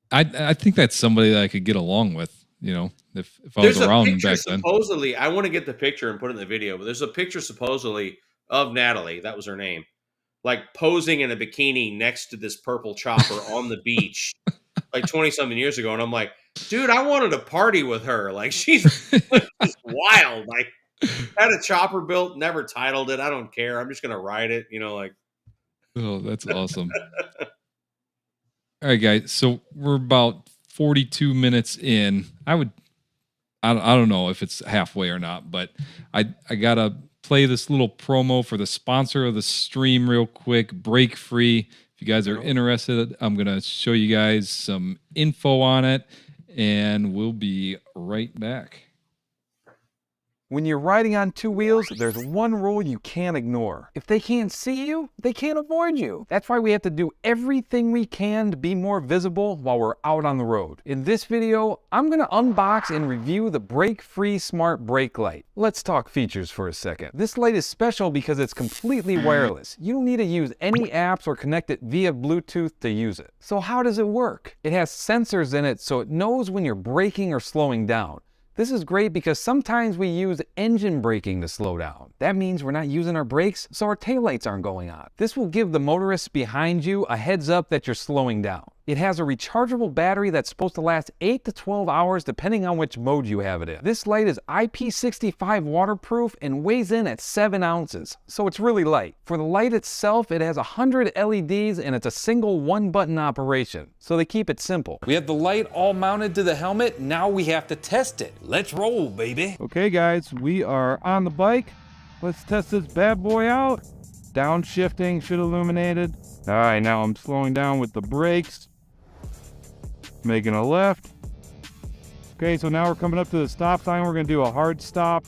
I think that's somebody that I could get along with, if I was There's a around picture back then. supposedly. I want to get the picture and put it in the video, but there's a picture supposedly of Natalie. That was her name. Like, posing in a bikini next to this purple chopper on the beach, like 20 something years ago. And I'm like, dude, I wanted to party with her. Like, she's just wild. Like, had a chopper built, never titled it. I don't care. I'm just gonna ride it. Like. Oh, that's awesome. All right, guys. So we're about 42 minutes in. I don't know if it's halfway or not, but I gotta play this little promo for the sponsor of the stream real quick, Break Free. If you guys are interested, I'm gonna show you guys some info on it, and we'll be right back. When you're riding on two wheels, there's one rule you can't ignore. If they can't see you, they can't avoid you. That's why we have to do everything we can to be more visible while we're out on the road. In this video, I'm gonna unbox and review the Break Free Smart Brake Light. Let's talk features for a second. This light is special because it's completely wireless. You don't need to use any apps or connect it via Bluetooth to use it. So how does it work? It has sensors in it so it knows when you're braking or slowing down. This is great because sometimes we use engine braking to slow down. That means we're not using our brakes, so our taillights aren't going on. This will give the motorists behind you a heads up that you're slowing down. It has a rechargeable battery that's supposed to last 8 to 12 hours depending on which mode you have it in. This light is IP65 waterproof and weighs in at 7 ounces, so it's really light. For the light itself, it has 100 LEDs and it's a single one-button operation, so they keep it simple. We have the light all mounted to the helmet, now we have to test it. Let's roll, baby. Okay guys, we are on the bike. Let's test this bad boy out. Downshifting should illuminated. All right, now I'm slowing down with the brakes. Making a left. Okay, so now we're coming up to the stop sign. We're gonna do a hard stop.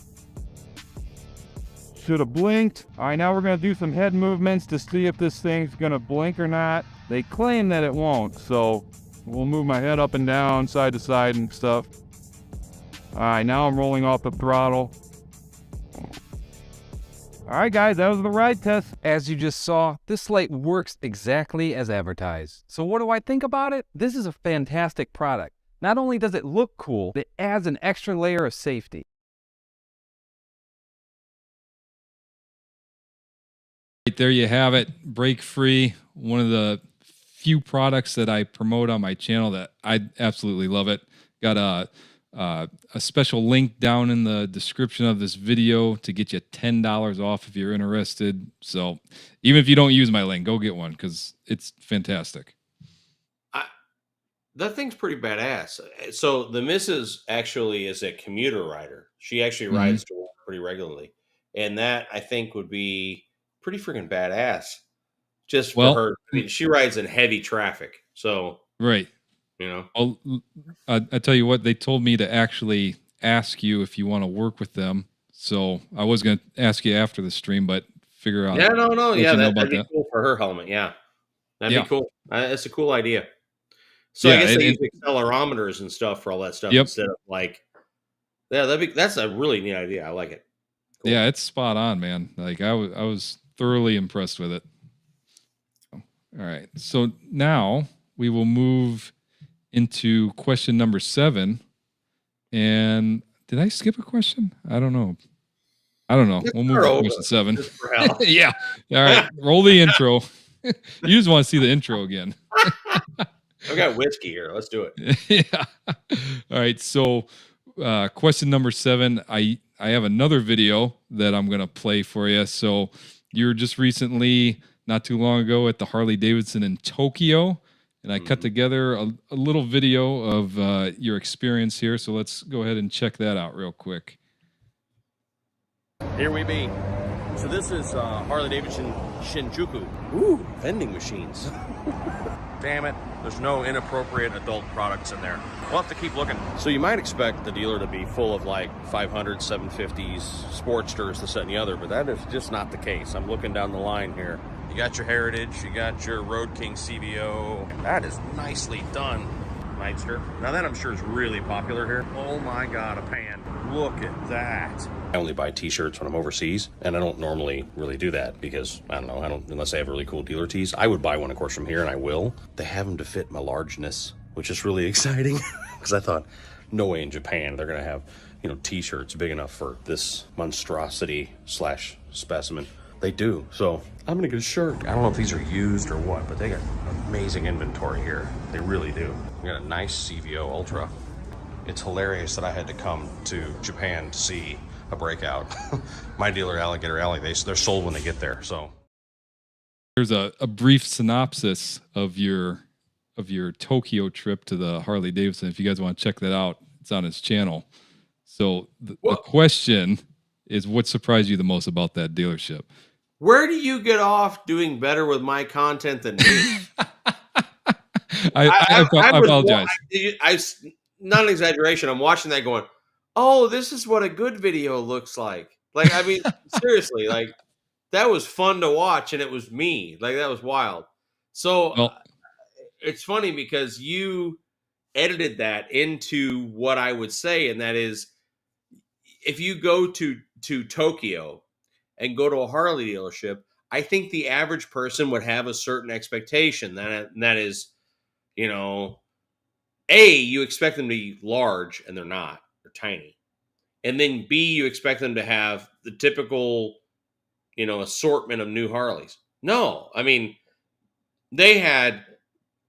Should have blinked. All right, now we're gonna do some head movements to see if this thing's gonna blink or not. They claim that it won't, so we'll move my head up and down, side to side and stuff. All right, now I'm rolling off the throttle. All right, guys, that was the ride test. As you just saw, this light works exactly as advertised. So what do I think about it? This is a fantastic product. Not only does it look cool, it adds an extra layer of safety. Right there you have it. Break Free, one of the few products that I promote on my channel that I absolutely love it. Got a special link down in the description of this video to get you $10 off if you're interested. So even if you don't use my link, go get one because it's fantastic. That thing's pretty badass. So the missus actually is a commuter rider. She actually rides to work pretty regularly. And that, I think, would be pretty freaking badass just for her. I mean, she rides in heavy traffic. So, right. Well, I tell you what, they told me to actually ask you if you want to work with them. So I was going to ask you after the stream, but figure out. Yeah, no. Yeah, that'd be cool for her helmet. Yeah. That'd be cool. That's a cool idea. So I guess they use accelerometers and stuff for all that stuff instead of like, that's a really neat idea. I like it. Cool. Yeah, it's spot on, man. Like I was thoroughly impressed with it. All right. So now we will move into question number 7. And did I skip a question? I don't know. We'll move to question 7. Yeah. All right. Roll the intro. You just want to see the intro again. I've got whiskey here. Let's do it. Yeah. All right. So, question number 7. I have another video that I'm going to play for you. So, you were just recently, not too long ago, at the Harley Davidson in Tokyo, and I cut together a little video of your experience here. So let's go ahead and check that out real quick. Here we be. So this is Harley Davidson Shinjuku. Ooh, vending machines. Damn it, there's no inappropriate adult products in there. We'll have to keep looking. So you might expect the dealer to be full of like 500, 750s, Sportsters, this, that, and the other, but that is just not the case. I'm looking down the line here. You got your Heritage, you got your Road King CVO. That is nicely done, Nightster. Now that I'm sure is really popular here. Oh my God, a pan. Look at that. I only buy t-shirts when I'm overseas, and I don't normally really do that because, I don't know, unless I have really cool dealer tees. I would buy one, of course, from here, and I will. They have them to fit my largeness, which is really exciting because I thought, no way in Japan they're going to have, t-shirts big enough for this monstrosity / specimen. They do, so I'm gonna get a shirt. I don't know if these are used or what, but they got amazing inventory here. They really do. We got a nice CVO Ultra. It's hilarious that I had to come to Japan to see a breakout. My dealer, Alligator Alley, they're sold when they get there. So here's a brief synopsis of your Tokyo trip to the Harley Davidson. If you guys want to check that out, it's on his channel. So the question is, what surprised you the most about that dealership? Where do you get off doing better with my content than me? I apologize. Not an exaggeration. I'm watching that going, oh, this is what a good video looks like. Like, I mean, seriously, like, that was fun to watch, and it was me. Like, that was wild. So it's funny because you edited that into what I would say, and that is, if you go to Tokyo and go to a Harley dealership, I think the average person would have a certain expectation. That is, A, you expect them to be large, and they're not. They're tiny. And then B, you expect them to have the typical, assortment of new Harleys. No, I mean, they had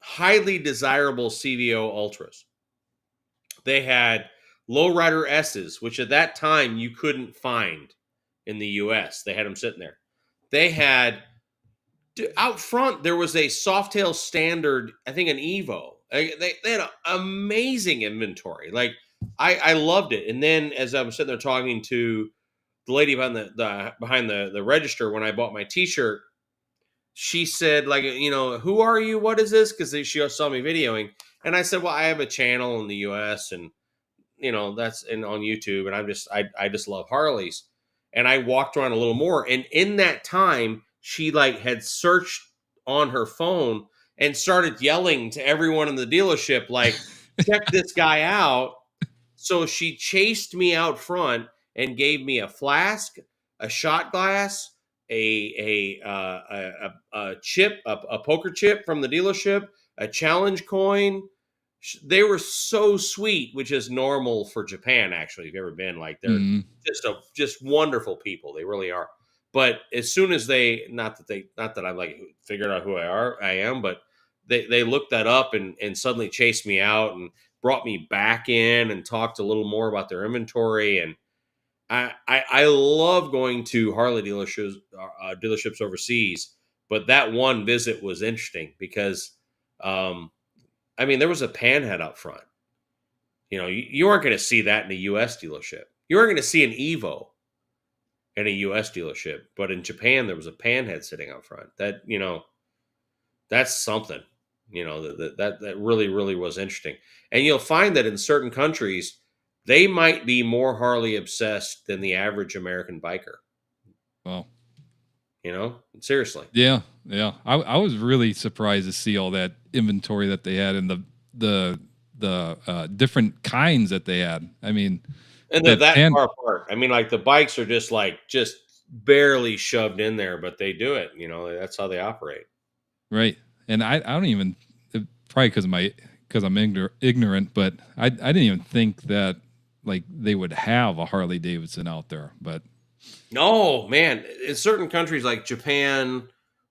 highly desirable CVO Ultras. They had lowrider S's, which at that time you couldn't find in the U.S. They had them sitting there. They had, out front, there was a Softail Standard, I think an Evo. They had an amazing inventory. Like, I loved it. And then as I was sitting there talking to the lady behind the register when I bought my T-shirt, she said, like, who are you? What is this? Because she saw me videoing. And I said, well, I have a channel in the U.S. and, that's on YouTube. And I just love Harleys. And I walked around a little more. And in that time, she had searched on her phone and started yelling to everyone in the dealership, like, check this guy out. So she chased me out front and gave me a flask, a shot glass, a chip, a poker chip from the dealership, a challenge coin. They were so sweet, which is normal for Japan. Actually, if you've ever been, they're just wonderful people. They really are. But as soon as not that I've figured out who I am, but they looked that up and suddenly chased me out and brought me back in and talked a little more about their inventory. And I love going to Harley dealerships overseas, but that one visit was interesting because, there was a panhead up front. You aren't going to see that in a U.S. dealership. You aren't going to see an Evo in a U.S. dealership, but in Japan there was a panhead sitting out front. That that's something. That really, really was interesting. And you'll find that in certain countries, they might be more Harley obsessed than the average American biker. Wow. Seriously. Yeah. I was really surprised to see all that inventory that they had and the different kinds that they had. I mean, and they're that far apart. I mean, the bikes are just barely shoved in there, but they do it. That's how they operate. Right. And I don't even probably because I'm ignorant, but I didn't even think that like they would have a Harley Davidson out there. But No, man, in certain countries like Japan,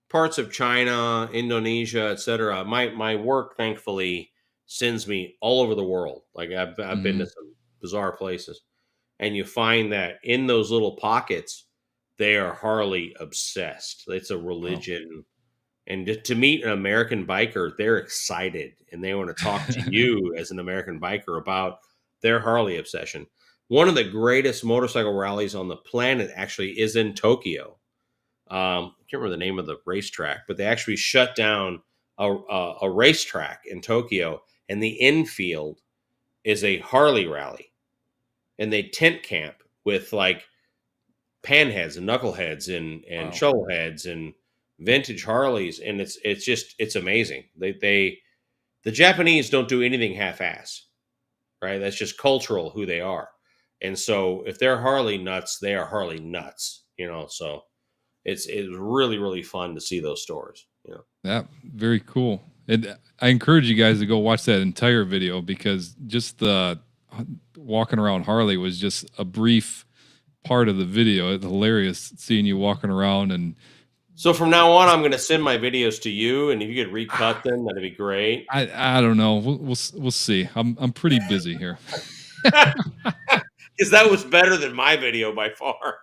parts of China, Indonesia, etc. My work thankfully sends me all over the world. Like I've been to some bizarre places, and you find that in those little pockets, they are Harley obsessed. It's a religion. And to meet an American biker, they're excited and they want to talk to you as an American biker about their Harley obsession. One of the greatest motorcycle rallies on the planet actually is in Tokyo. I can't remember the name of the racetrack, but they actually shut down a racetrack in Tokyo, and the infield is a Harley rally. And they tent camp with like panheads and knuckleheads and Wow. shovelheads and vintage Harleys, and it's amazing. The Japanese don't do anything half-ass, right? That's just cultural who they are. And so if they're Harley nuts, they are Harley nuts, so it's really, really fun to see those stores, Yeah, very cool. And I encourage you guys to go watch that entire video, because just the walking around Harley was just a brief part of the video. It's hilarious seeing you walking around. And so from now on, I'm going to send my videos to you, and if you could recut them, that'd be great. I don't know. We'll see. I'm pretty busy here. Because that was better than my video by far.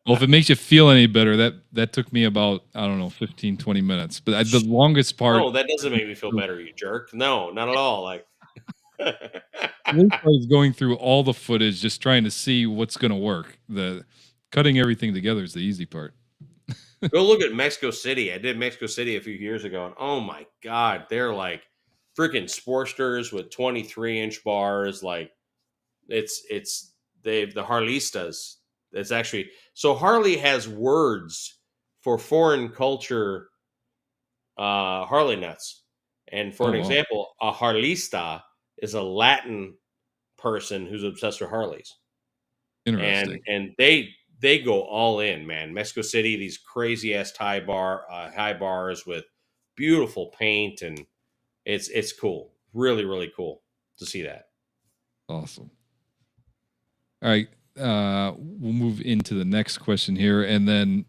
Well, if it makes you feel any better, that took me about, I don't know, 15, 20 minutes. But the longest part. No, that doesn't make me feel better, you jerk. No, not at all. Like, I was going through all the footage, just trying to see what's going to work. The cutting everything together is the easy part. go look at Mexico City. I did Mexico City a few years ago, and oh my God, they're like freaking Sportsters with 23-inch bars. Like, it's the Harlistas. It's actually, so Harley has words for foreign culture Harley nuts. And for an example, a Harlista is a Latin person who's obsessed with Harleys. Interesting. And they go all in, man. Mexico City, these crazy ass high bars with beautiful paint, and it's cool. Really, really cool to see that. Awesome. All right. We'll move into the next question here, and then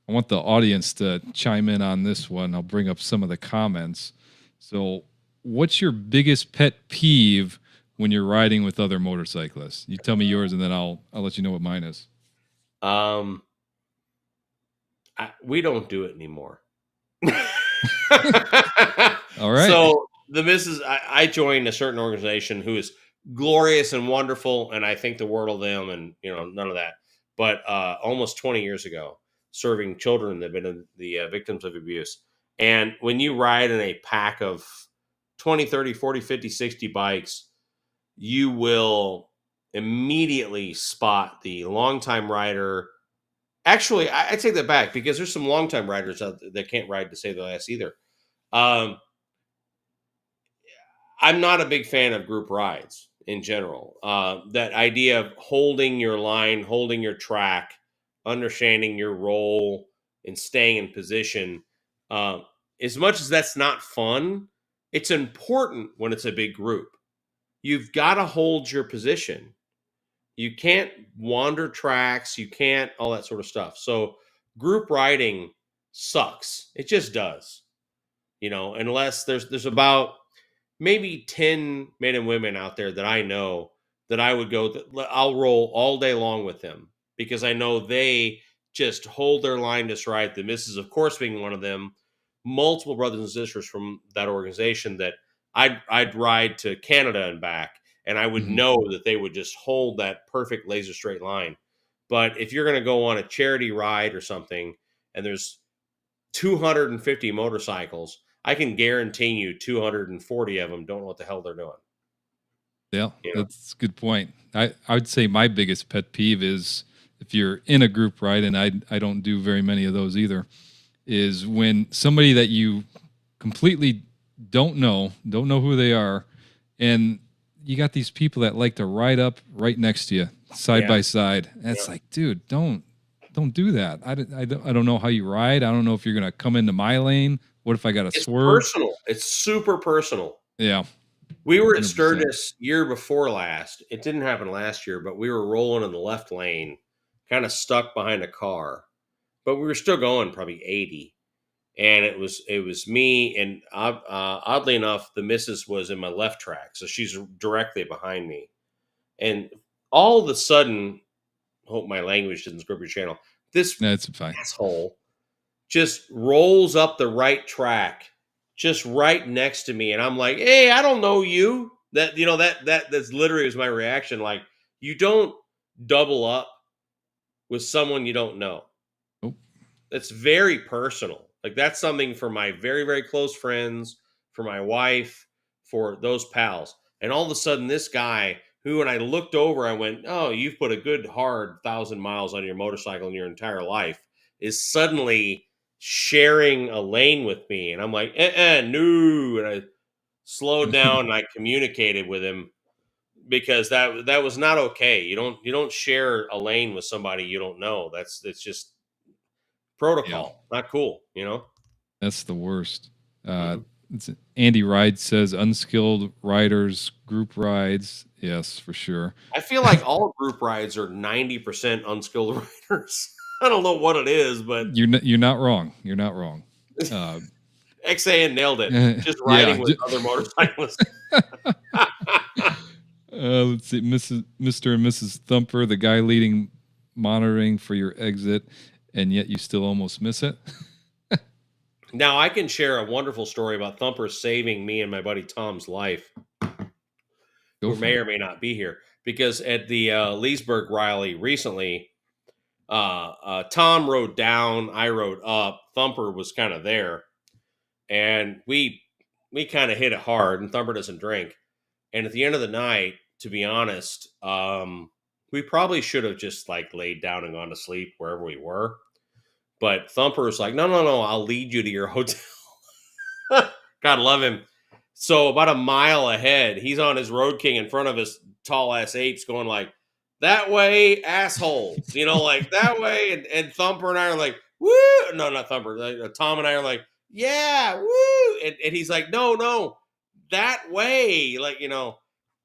I want the audience to chime in on this one. I'll bring up some of the comments. So, what's your biggest pet peeve when you're riding with other motorcyclists? You tell me yours, and then I'll let you know what mine is. We don't do it anymore. All right. So the missus, I joined a certain organization who is glorious and wonderful, and I think the world of them, and none of that. But almost 20 years ago, serving children that have been the victims of abuse. And when you ride in a pack of 20, 30, 40, 50, 60 bikes, you will immediately spot the longtime rider. Actually, I take that back, because there's some longtime riders out there that can't ride to save the last either. I'm not a big fan of group rides in general. That idea of holding your line, holding your track, understanding your role, and staying in position. As much as that's not fun, it's important when it's a big group. You've got to hold your position. You can't wander tracks. You can't, all that sort of stuff. So group riding sucks. It just does. Unless there's about maybe 10 men and women out there that I know that I would go, I'll roll all day long with them, because I know they just hold their line just right. The missus, of course, being one of them, multiple brothers and sisters from that organization that I'd ride to Canada and back, and I would know that they would just hold that perfect laser straight line. But if you're going to go on a charity ride or something, and there's 250 motorcycles, I can guarantee you 240 of them don't know what the hell they're doing. Yeah, that's a good point. I would say my biggest pet peeve is, if you're in a group ride, and I don't do very many of those either, is when somebody that you completely don't know who they are, and you got these people that like to ride up right next to you, side by side. And it's like, dude, don't do that. I don't know how you ride. I don't know if you're going to come into my lane. What if I got to swerve? Personal. It's super personal. Yeah. We were at 100%. Sturgis year before last. It didn't happen last year, but we were rolling in the left lane, kind of stuck behind a car, but we were still going probably 80. And it was me, and oddly enough, the missus was in my left track, so she's directly behind me. And all of a sudden, hope my language doesn't script your channel. This That's fine. asshole just rolls up the right track, just right next to me, and I'm like, "Hey, I don't know you." That's literally was my reaction. Like, you don't double up with someone you don't know. Nope. That's very personal. Like, that's something for my very, very close friends, for my wife, for those pals. And all of a sudden, this guy who, when I looked over, I went, "Oh, you've put a good hard 1,000 miles on your motorcycle in your entire life," is suddenly sharing a lane with me. And I'm like, no. And I slowed down and I communicated with him, because that was not okay. You don't share a lane with somebody you don't know. It's just protocol. Not cool, That's the worst. Mhm. Andy Ride says unskilled riders, group rides. Yes, for sure. I feel like all group rides are 90% unskilled riders. I don't know what it is, but You're not wrong. You're not wrong. XAN nailed it. Just Yeah. riding with other motorcyclists. Let's see, Mr. and Mrs. Thumper, the guy leading monitoring for your exit, and yet you still almost miss it. Now, I can share a wonderful story about Thumper saving me and my buddy Tom's life, Go who for may it. or may not be here. Because at the Leesburg rally recently, Tom rode down, I rode up. Thumper was kind of there, and we kind of hit it hard. And Thumper doesn't drink. And at the end of the night, to be honest, we probably should have just like laid down and gone to sleep wherever we were. But Thumper was like, no, I'll lead you to your hotel. God love him. So about a mile ahead, he's on his Road King in front of his tall ass apes, going like, "That way, assholes," like that way. And Thumper and I are like, "Woo!" No, not Thumper. Tom and I are like, "Yeah, woo!" And he's like, "No, that way,"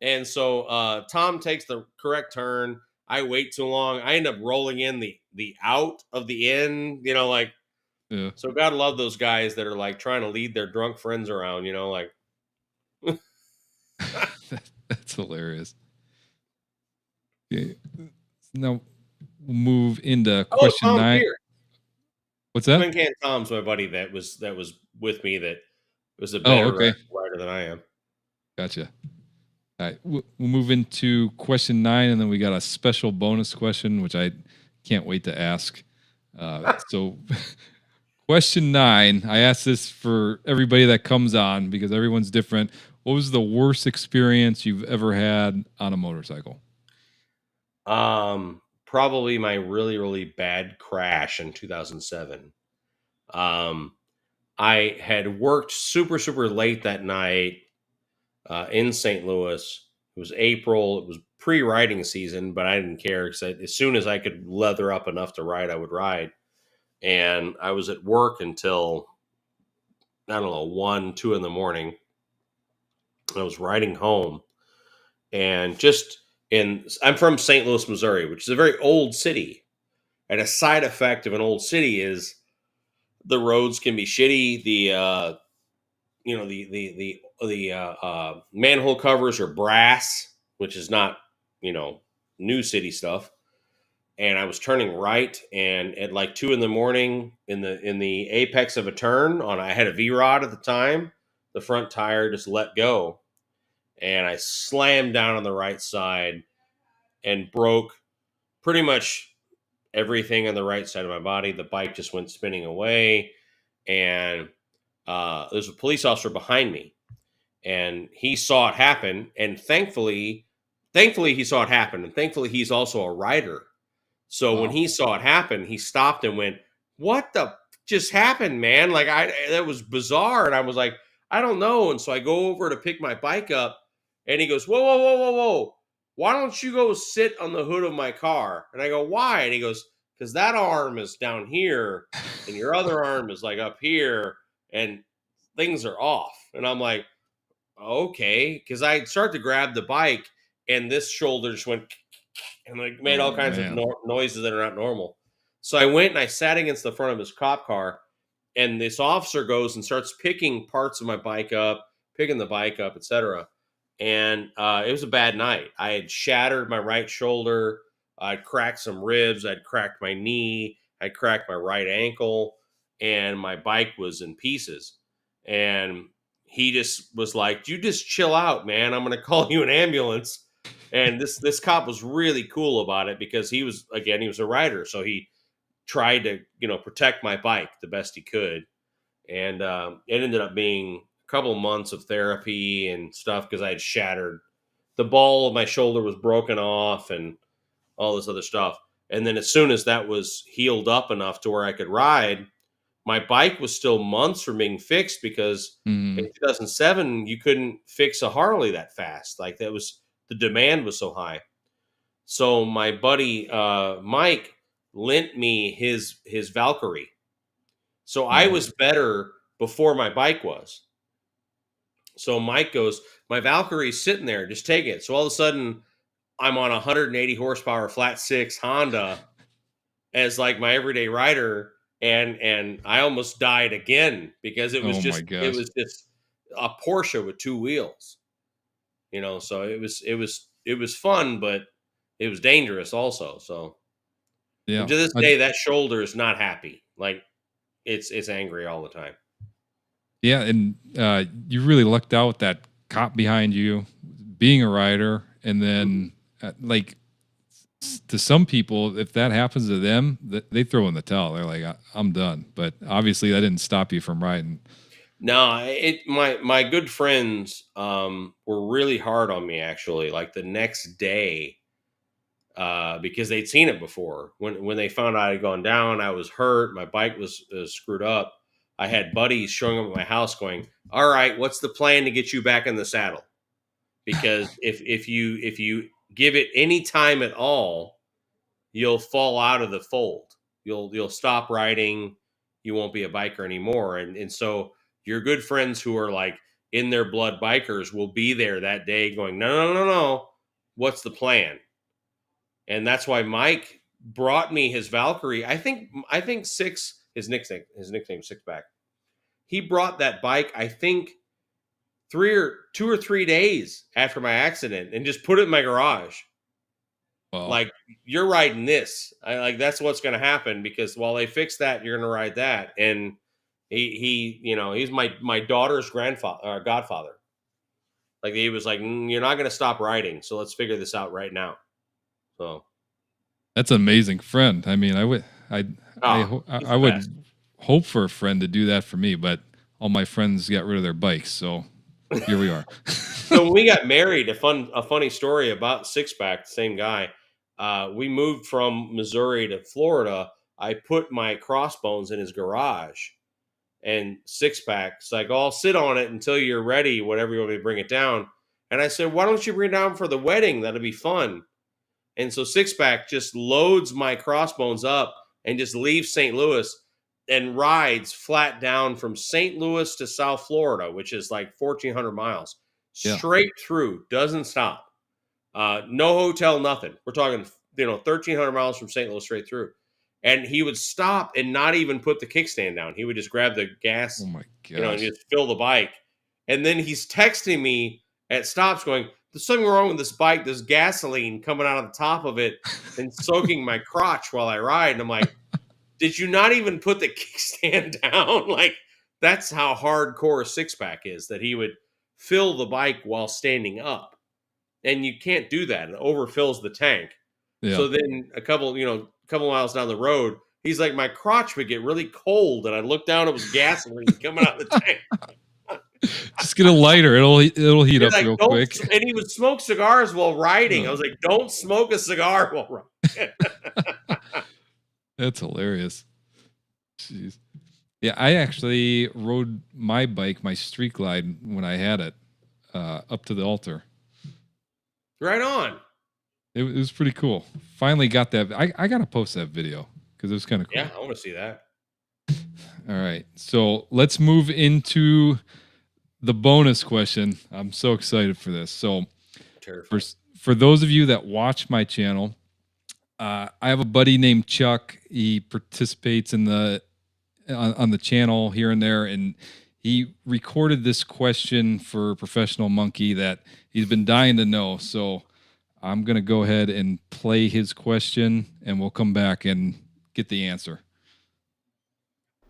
And so Tom takes the correct turn. I wait too long. I end up rolling in the out of the in. Yeah. So God love those guys that are like trying to lead their drunk friends around. Like. That's hilarious. Okay. Now we'll move into question Tom's 9. here. What's that? Twin Can Tom's my buddy that was with me, that was a better okay. rider than I am. Gotcha. All right, we'll move into question 9, and then we got a special bonus question, which I can't wait to ask. So, question 9, I asked this for everybody that comes on because everyone's different. What was the worst experience you've ever had on a motorcycle? Probably my really, really bad crash in 2007. I had worked super, super late that night in St. Louis. It was April. It was pre-riding season, but I didn't care because as soon as I could leather up enough to ride, I would ride. And I was at work until, I don't know, 1, 2 in the morning. I was riding home, and I'm from St. Louis, Missouri, which is a very old city. And a side effect of an old city is the roads can be shitty. The manhole covers are brass, which is not, new city stuff. And I was turning right, and at like 2 in the morning, in the apex of a turn, I had a V-Rod at the time, the front tire just let go, and I slammed down on the right side and broke pretty much everything on the right side of my body. The bike just went spinning away, and there's a police officer behind me, and he saw it happen. And thankfully he saw it happen, and thankfully he's also a rider. So when he saw it happen, he stopped and went, "What the just happened, man?" Like, that was bizarre. And I was like, "I don't know." And so I go over to pick my bike up, and he goes, "Whoa. Why don't you go sit on the hood of my car?" And I go, "Why?" And he goes, "Because that arm is down here and your other arm is like up here and things are off." And I'm like, okay, because I start to grab the bike, and this shoulder just went and like made all Oh, kinds of man. noises that are not normal. So I went and I sat against the front of his cop car, and this officer goes and starts picking parts of my bike up, picking the bike up, etc. And it was a bad night. I had shattered my right shoulder. I'd cracked some ribs. I'd cracked my knee. I cracked my right ankle, and my bike was in pieces. And he just was like, "You just chill out, man. I'm going to call you an ambulance." And this cop was really cool about it because he was a rider, so he tried to protect my bike the best he could. And it ended up being a couple months of therapy and stuff because I had shattered the ball of my shoulder was broken off and all this other stuff. And then as soon as that was healed up enough to where I could ride, my bike was still months from being fixed because in 2007 you couldn't fix a Harley that fast. Like that was the demand was so high. So my buddy Mike lent me his Valkyrie. So I was better before my bike was. So Mike goes, "My Valkyrie's sitting there, just take it." So all of a sudden I'm on a 180 horsepower flat six Honda as like my everyday rider, and I almost died again because it was Oh, my just gosh. it was just a Porsche with two wheels. So it was fun, but it was dangerous also. So Yeah. and to this I- day, that shoulder is not happy. Like it's angry all the time. Yeah, and you really lucked out with that cop behind you, being a rider, and then like to some people, if that happens to them, they throw in the towel. They're like, "I'm done." But obviously, that didn't stop you from riding. No, my good friends were really hard on me actually. Like the next day, because they'd seen it before. When they found out I had gone down, I was hurt. My bike was screwed up. I had buddies showing up at my house, going, "All right, what's the plan to get you back in the saddle?" Because if you give it any time at all, you'll fall out of the fold. You'll stop riding. You won't be a biker anymore. And so your good friends who are like in their blood bikers will be there that day, going, "No, no, no, no. What's the plan?" And that's why Mike brought me his Valkyrie. I think Six his nickname Sixpack. He brought that bike. I think 2 or 3 days after my accident, and just put it in my garage. Well, Like, "You're riding this. That's what's going to happen because while they fix that, you're going to ride that." And he's my daughter's godfather. Like he was like, "You're not going to stop riding, so let's figure this out right now." So that's an amazing friend. I mean, I would, he's I the would best. hope for a friend to do that for me, but all my friends got rid of their bikes, so here we are. So when we got married, a funny story about Sixpack, the same guy. We moved from Missouri to Florida. I put my crossbones in his garage, and Sixpack's like, "Oh, I'll sit on it until you're ready, whatever you want me to bring it down." And I said, "Why don't you bring it down for the wedding? That'll be fun." And so Sixpack just loads my crossbones up and just leaves St. Louis and rides flat down from St. Louis to South Florida, which is like 1,400 miles, Yeah. straight through, doesn't stop. No hotel, nothing. We're talking, 1,300 miles from St. Louis straight through. And he would stop and not even put the kickstand down. He would just grab the gas, Oh my and gosh. just fill the bike. And then he's texting me at stops going, "There's something wrong with this bike. There's gasoline coming out of the top of it and soaking my crotch while I ride." And I'm like, "Did you not even put the kickstand down?" Like, that's how hardcore Sixpack is, that he would fill the bike while standing up. And you can't do that. It overfills the tank. Yeah. So then a couple miles down the road, he's like, "My crotch would get really cold." And I looked down, it was gasoline coming out of the tank. Just get a lighter. It'll heat up Like, real quick. and he would smoke cigars while riding. I was like, "Don't smoke a cigar while riding." That's hilarious. Jeez. Yeah, I actually rode my bike, my Street Glide, when I had it, up to the altar. Right on. It was pretty cool. Finally got that. I got to post that video because it was kind of cool. Yeah, I want to see that. All right. So let's move into the bonus question. I'm so excited for this. So for Terrified. for those of you that watch my channel, I have a buddy named Chuck. He participates in the on the channel here and there, and he recorded this question for Professional Monkey that he's been dying to know. So I'm gonna go ahead and play his question, and we'll come back and get the answer.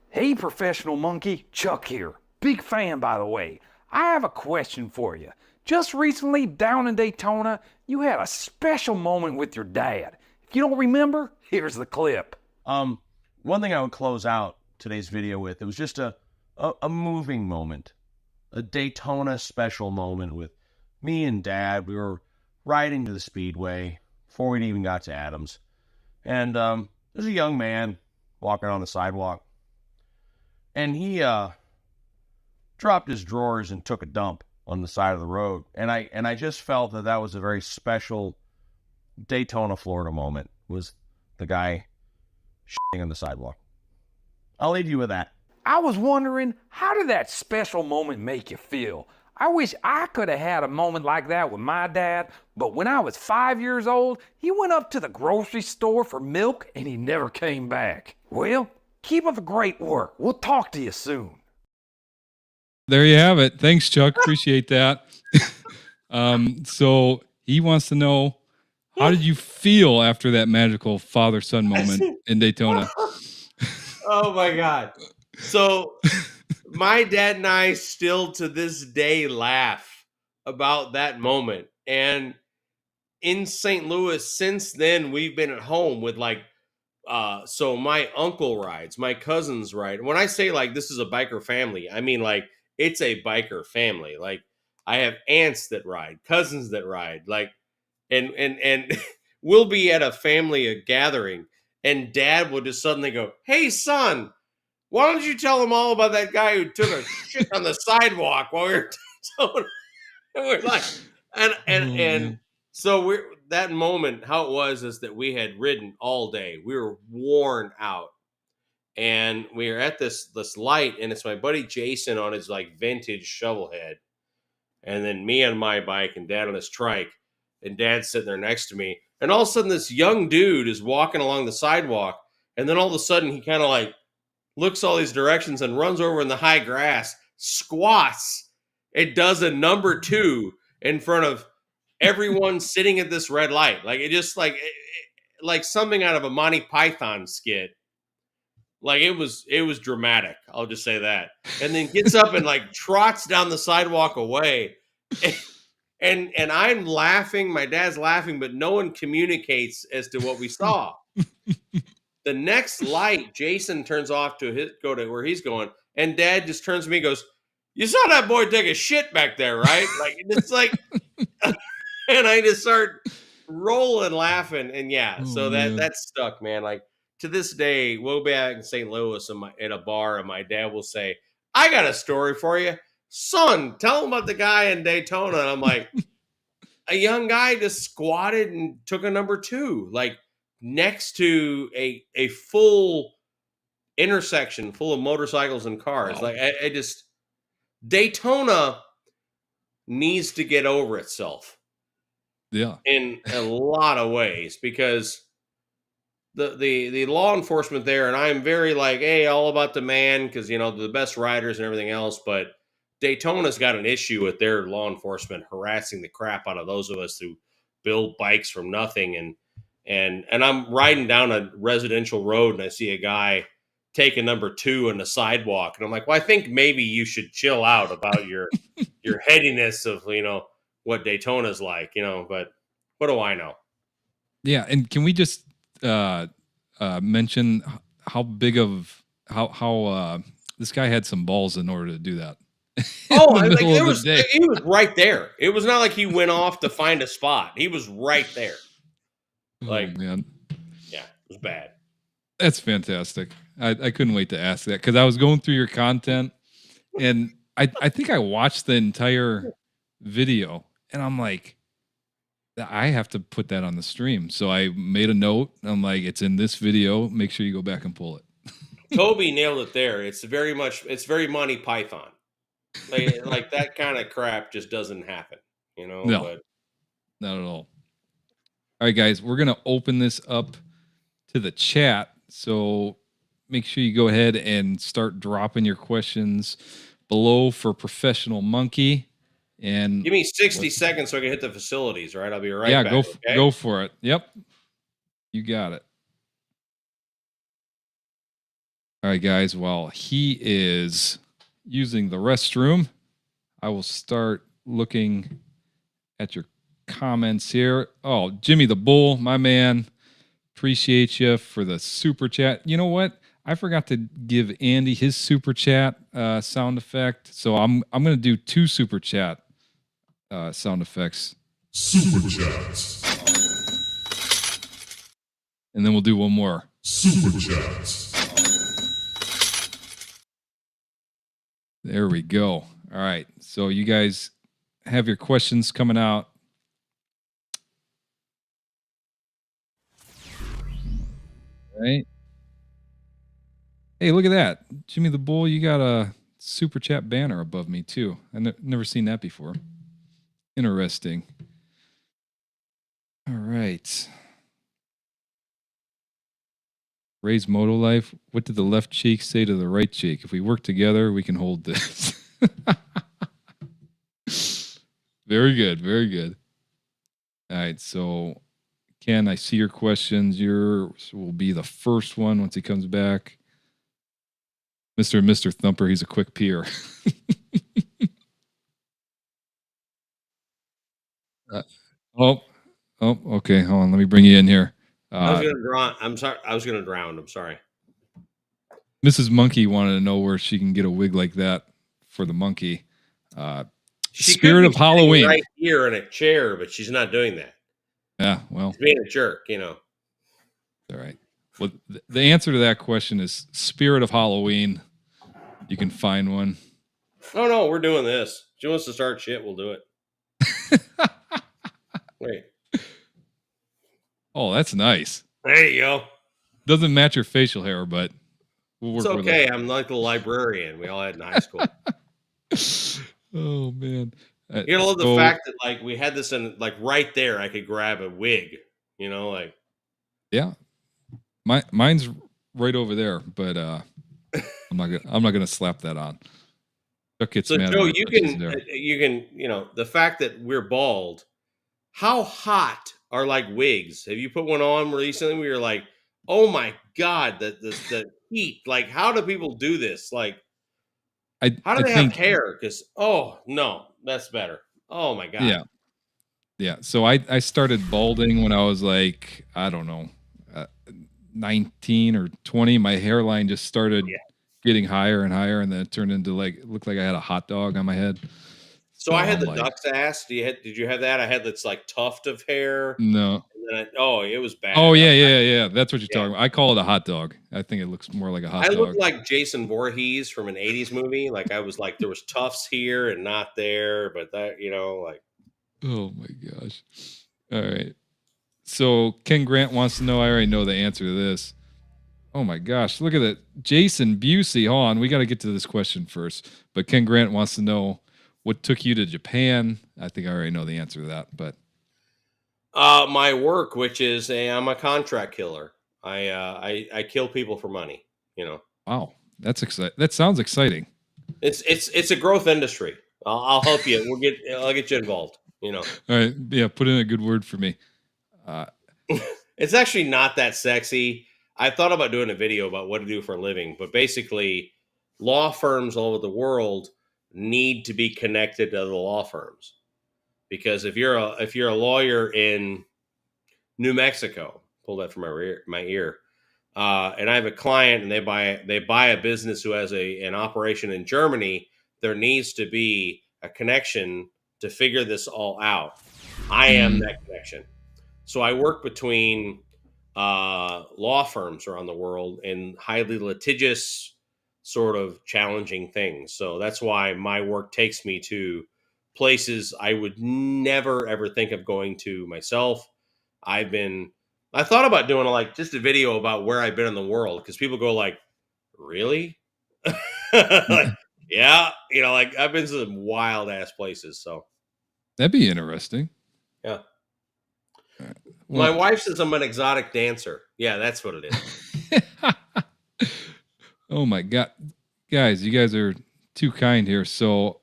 Hey, Professional Monkey, Chuck here. Big fan, by the way. I have a question for you. Just recently, down in Daytona, you had a special moment with your dad. If you don't remember, here's the clip. One thing I would close out today's video with, it was just a moving moment, a Daytona special moment with me and Dad. We were riding to the Speedway before we even got to Adams, and there's a young man walking on the sidewalk, and he dropped his drawers and took a dump on the side of the road, and I just felt that was a very special Daytona, Florida moment. Was the guy shitting on the sidewalk. I'll leave you with that. I was wondering, how did that special moment make you feel? I wish I could have had a moment like that with my dad, but when I was 5 years old, he went up to the grocery store for milk and he never came back. Well, keep up the great work. We'll talk to you soon. There you have it. Thanks, Chuck. Appreciate that. So he wants to know, how did you feel after that magical father-son moment in Daytona? Oh my God. So my dad and I still to this day laugh about that moment. And in St. Louis, since then, we've been at home with so my uncle rides, my cousins ride. When I say like this is a biker family, I mean like it's a biker family. Like I have aunts that ride, cousins that ride, like, and we'll be at a family gathering, and Dad will just suddenly go, "Hey, son, why don't you tell them all about that guy who took a shit on the sidewalk while we were doing?" And we're like, and so that moment, how it was is that we had ridden all day. We were worn out, and we were at this light, and it's my buddy Jason on his like vintage shovel head, and then me on my bike, and Dad on his trike, and Dad's sitting there next to me, and all of a sudden this young dude is walking along the sidewalk, and then all of a sudden he kind of like looks all these directions and runs over in the high grass, squats, it does a number 2 in front of everyone sitting at this red light. Like it just like something out of a Monty Python skit. Like it was dramatic. I'll just say that. And then gets up and like trots down the sidewalk away. And I'm laughing, my dad's laughing, but no one communicates as to what we saw. The next light, Jason turns off to go to where he's going, and Dad just turns to me and goes, "You saw that boy take a shit back there, right?" Like it's like, and I just start rolling laughing, and yeah, so that stuck, man. Like to this day, we'll be out in St. Louis in a bar, and my dad will say, "I got a story for you, son. Tell him about the guy in Daytona." And I'm like, a young guy just squatted and took a number 2, like next to a full intersection full of motorcycles and cars. Wow. Like I just, Daytona needs to get over itself. Yeah. In a lot of ways, because the law enforcement there, and I'm very like, hey, all about the man, because you know the best riders and everything else, but Daytona's got an issue with their law enforcement harassing the crap out of those of us who build bikes from nothing. And I'm riding down a residential road and I see a guy take a number 2 on the sidewalk, and I'm like, well, I think maybe you should chill out about your headiness of, you know, what Daytona's like, you know, but what do I know? Yeah. And can we just mention how big of how this guy had some balls in order to do that? Oh, like he was right there. It was not like he went off to find a spot. He was right there. Like, oh, man. Yeah, it was bad. That's fantastic. I couldn't wait to ask that, because I was going through your content, and I think I watched the entire video, and I'm like, I have to put that on the stream. So I made a note. I'm like, it's in this video. Make sure you go back and pull it. Toby nailed it there. It's very Monty Python. Like that kind of crap just doesn't happen, you know. No, But not at all. All right, guys, we're gonna open this up to the chat. So make sure you go ahead and start dropping your questions below for Professional Monkey. And give me 60 seconds so I can hit the facilities. Right, I'll be right yeah, back. Okay? go for it. Yep, you got it. All right, guys. While he is using the restroom, I will start looking at your comments here. Oh, Jimmy the Bull, my man. Appreciate you for the super chat. You know what? I forgot to give Andy his super chat sound effect. So I'm going to do 2 super chat sound effects. Super chats. And then we'll do one more. Super chats. There we go. All right. So you guys have your questions coming out. All right. Hey, look at that. Jimmy the Bull, you got a super chat banner above me too. I've never seen that before. Interesting. All right. Ray's Moto Life. What did the left cheek say to the right cheek? If we work together, we can hold this. Very good. Very good. All right. So, Ken, I see your questions. Yours will be the first one once he comes back. Mr. Thumper, he's a quick peer. Okay. Hold on. Let me bring you in here. I was gonna drown. I'm sorry. I was gonna drown. I'm sorry. Mrs. Monkey wanted to know where she can get a wig like that for the monkey. She Spirit could of be Halloween. right here in a chair, but she's not doing that. Yeah, well, She's being a jerk, you know. all right. Well, the answer to that question is Spirit of Halloween. You can find one. Oh no, we're doing this. She wants to start shit. We'll do it. Wait. Oh, that's nice. There you go. Doesn't match your facial hair, but we'll work It's with okay. it. I'm like the librarian we all had in high school. Oh man. You know, the fact that like we had this in like right there, I could grab a wig. You know, like yeah, mine's right over there, but I'm not gonna slap that on. Chuck gets so. mad Joe, when you it touches can there. you can you know the fact that we're bald. How hot are like wigs? Have you put one on recently where you're like, oh my god, the heat? Like, how do people do this? Like, how do I they have think hair? Because oh no, that's better. Oh my god. yeah. Yeah. So I started balding when I was like, I don't know, 19 or 20. My hairline just started Yeah. getting higher and higher, and then it turned into like, it looked like I had a hot dog on my head. So I had I'm the like, duck's ass. Did you have that? I had this like tuft of hair. no. And then it was bad. Oh, yeah. That's what you're Yeah. talking about. I call it a hot dog. I think it looks more like a hot I dog. looked like Jason Voorhees from an 80s movie. Like I was like, there was tufts here and not there, but that, you know, like. Oh my gosh. All right. So Ken Grant wants to know, I already know the answer to this. Oh my gosh, look at that. Jason Busey. Hold on, we got to get to this question first. But Ken Grant wants to know what took you to Japan. I think I already know the answer to that, but My work, which is I'm a contract killer. I kill people for money. You know, wow, that's exciting. That sounds exciting. it's a growth industry. I'll help you. I'll get you involved. You know, All right, yeah, put in a good word for me. it's actually not that sexy. I thought about doing a video about what to do for a living, but basically, law firms all over the world need to be connected to the law firms because if you're a lawyer in New Mexico, pull that from my ear, and I have a client and they buy a business who has an operation in Germany, there needs to be a connection to figure this all out. I am that connection. So I work between law firms around the world in highly litigious, sort of challenging things. So that's why my work takes me to places I would never ever think of going to myself. I thought about doing like just a video about where I've been in the world because people go like, really? Like, Yeah, like I've been to some wild ass places. So That'd be interesting. yeah, my Well, wife says I'm an exotic dancer. Yeah, that's what it is. oh my God. Guys, you guys are too kind here. So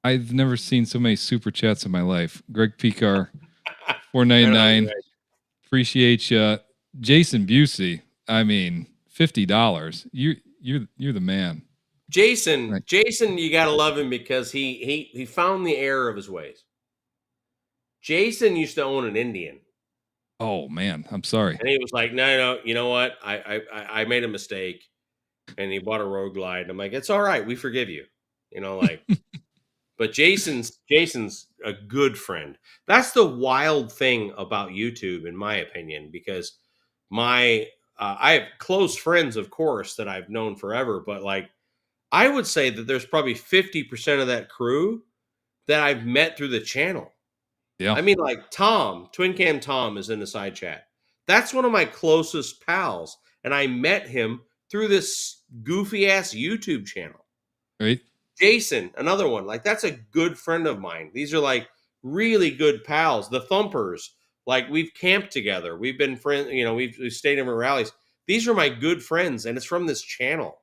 I've never seen so many super chats in my life. Greg Picar, Right on, 499. Greg. Appreciate you. Jason Busey. I mean, $50. You're the man. Jason, Right. you gotta love him because he found the error of his ways. Jason used to own an Indian, Oh man, I'm sorry. and he was like, "No, you know what? I made a mistake," and he bought a Road Glide. I'm like, "It's all right, we forgive you," like. But Jason's a good friend. That's the wild thing about YouTube, in my opinion, because I have close friends, of course, that I've known forever, but like I would say that there's probably 50% of that crew that I've met through the channel. Yeah. I mean, like Tom, Twin Cam Tom is in the side chat. That's one of my closest pals, and I met him through this goofy ass YouTube channel. Right. Jason, another one. Like that's a good friend of mine. These are like really good pals. The Thumpers, like we've camped together. We've been friends. We've stayed in rallies. These are my good friends, and it's from this channel,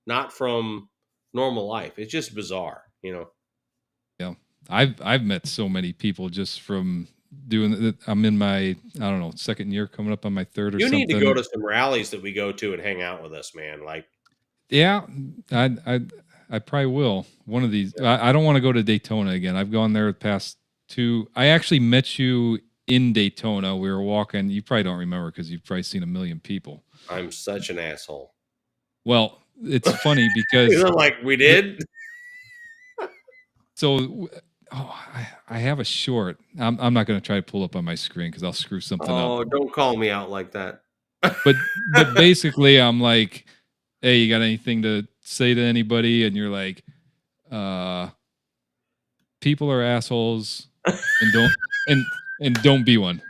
not from normal life. It's just bizarre. Yeah. I've met so many people just from doing it. I'm in my, I don't know, second year, coming up on my third or You something. need to go to some rallies that we go to and hang out with us, man. Like, Yeah, I probably will. One of these. I don't want to go to Daytona again. I've gone there the past two. I actually met you in Daytona. We were walking. You probably don't remember because you've probably seen a million people. I'm such an asshole. Well, it's funny because Like we did. so. Oh, I have a short. I'm not going to try to pull up on my screen because I'll screw something up. Oh, don't call me out like that. But basically, I'm like, hey, you got anything to say to anybody? And you're like, people are assholes and don't be one.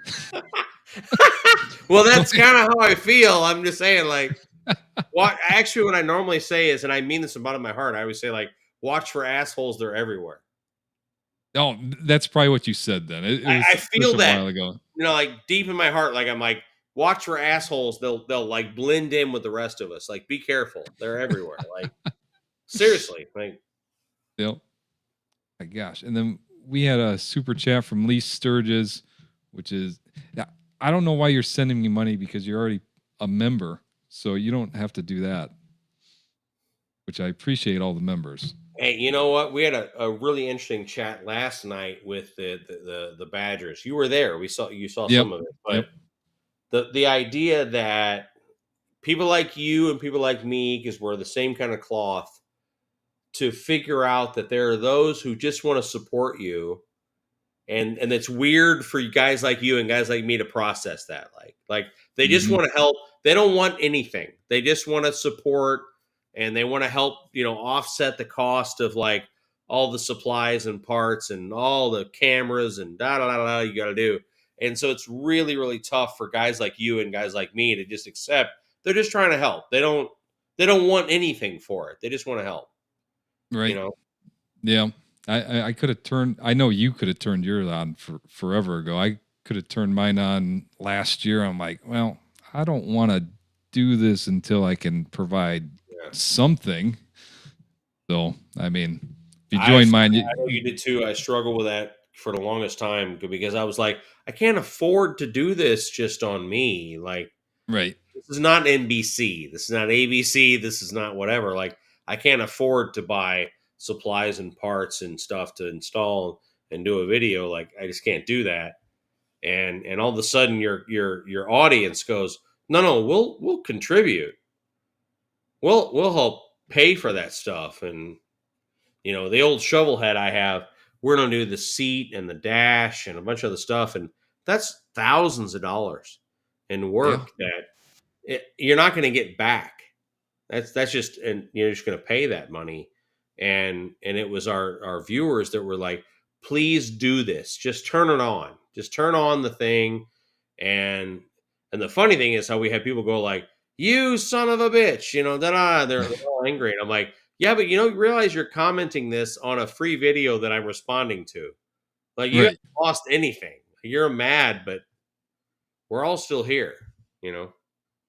Well, that's kind of how I feel. I'm just saying, like, actually, what I normally say is, and I mean this from the bottom of my heart, I always say, like, watch for assholes. They're everywhere. Oh, that's probably what you said then. It was I feel just a that while ago. Like deep in my heart, like I'm like, watch for assholes. They'll like blend in with the rest of us. Like, be careful. They're everywhere. Like, seriously. Like, Yep. My gosh. And then we had a super chat from Lee Sturges, which is, I don't know why you're sending me money because you're already a member. So you don't have to do that, which I appreciate all the members. hey, you know what? We had a really interesting chat last night with the Badgers. You were there. You saw Yep. some of it, but the idea that people like you and people like me, because we're the same kind of cloth, to figure out that there are those who just want to support you, and it's weird for guys like you and guys like me to process that. Like they just want to help. They don't want anything. They just want to support, and they want to help, offset the cost of like all the supplies and parts and all the cameras and da da da da you got to do. And so it's really, really tough for guys like you and guys like me to just accept they're just trying to help. They don't want anything for it. They just want to help. Right. Yeah. I could have turned, I know you could have turned yours on forever ago. I could have turned mine on last year. I'm like, well, I don't want to do this until I can provide something. So, I mean, if you join mine, I know you did too. I struggled with that for the longest time because I was like, I can't afford to do this just on me. Like, right. This is not NBC. This is not ABC. This is not whatever. Like, I can't afford to buy supplies and parts and stuff to install and do a video. Like, I just can't do that. And all of a sudden your audience goes, no, we'll contribute. We'll help pay for that stuff. And the old shovel head I have, we're gonna do the seat and the dash and a bunch of other stuff, and that's thousands of dollars in work that you're not going to get back. That's just, and you're just going to pay that money. And it was our viewers that were like, please do this. Just turn it on. Just turn on the thing. And the funny thing is how we had people go like, you son of a bitch, they're all angry. And I'm like, Yeah, but you realize you're commenting this on a free video that I'm responding to. Like you Right. haven't lost anything. You're mad, but we're all still here.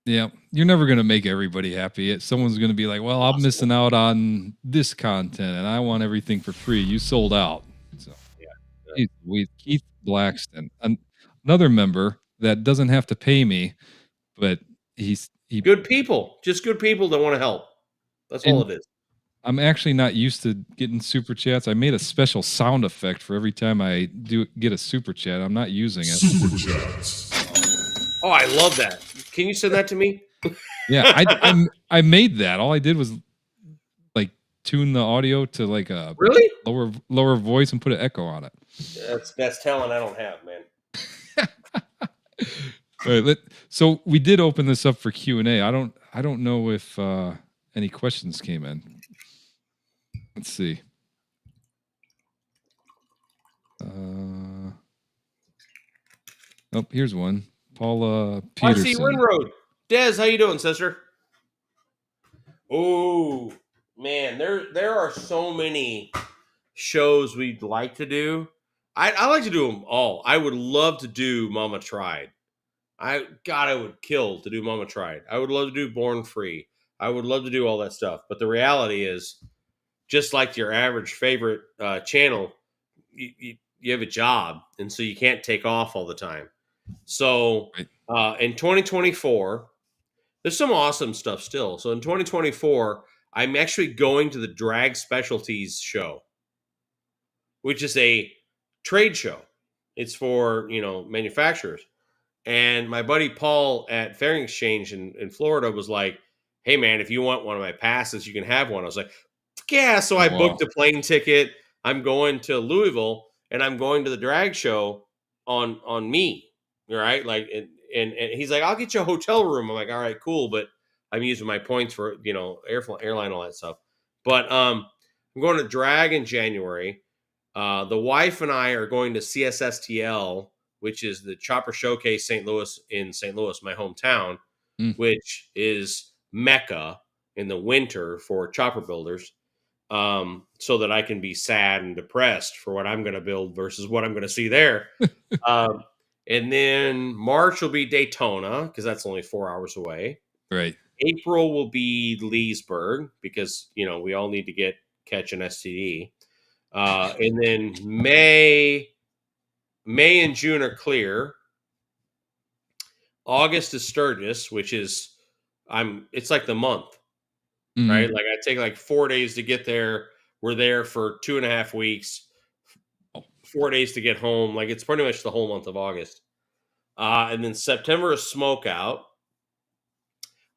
Yeah, you're never gonna make everybody happy. Someone's gonna be like, "Well, I'm missing out on this content, and I want everything for free." You sold out. So, Yeah. Keith Blackston, another member that doesn't have to pay me, but he. Good people, just good people that want to help. That's all it is. I'm actually not used to getting super chats. I made a special sound effect for every time I get a super chat. I'm not using it. Super chats. Oh, I love that. Can you send that to me? Yeah, I made that. All I did was like tune the audio to like a Really lower voice and put an echo on it. That's talent I don't have, man. All right, so we did open this up for Q&A. I don't know if any questions came in. Let's see. Oh, here's one. Paula Peterson. RC Winroad. Des, how you doing, sister? Oh, man, there are so many shows we'd like to do. I like to do them all. I would love to do Mama Tried. I would kill to do Mama Tried. I would love to do Born Free. I would love to do all that stuff. But the reality is, just like your average favorite channel, you have a job, and so you can't take off all the time. So in 2024, there's some awesome stuff still. So in 2024, I'm actually going to the Drag Specialties show, which is a trade show. It's for, manufacturers. And my buddy Paul at Fairing Exchange in Florida was like, "Hey, man, if you want one of my passes, you can have one." I was like, "Yeah." So I booked a plane ticket. I'm going to Louisville, and I'm going to the drag show on me, right? Like, and he's like, "I'll get you a hotel room." I'm like, "All right, cool," but I'm using my points for airline, all that stuff. But I'm going to drag in January. The wife and I are going to CSSTL, which is the Chopper Showcase St. Louis, my hometown, which is Mecca in the winter for chopper builders, so that I can be sad and depressed for what I'm going to build versus what I'm going to see there. And then March will be Daytona, because that's only 4 hours away. Right. April will be Leesburg, because, we all need to catch an STD. And then May and June are clear. August is Sturgis, which is it's like the month, right? Like I take like 4 days to get there. We're there for 2.5 weeks, 4 days to get home. Like it's pretty much the whole month of August. And then September is Smokeout.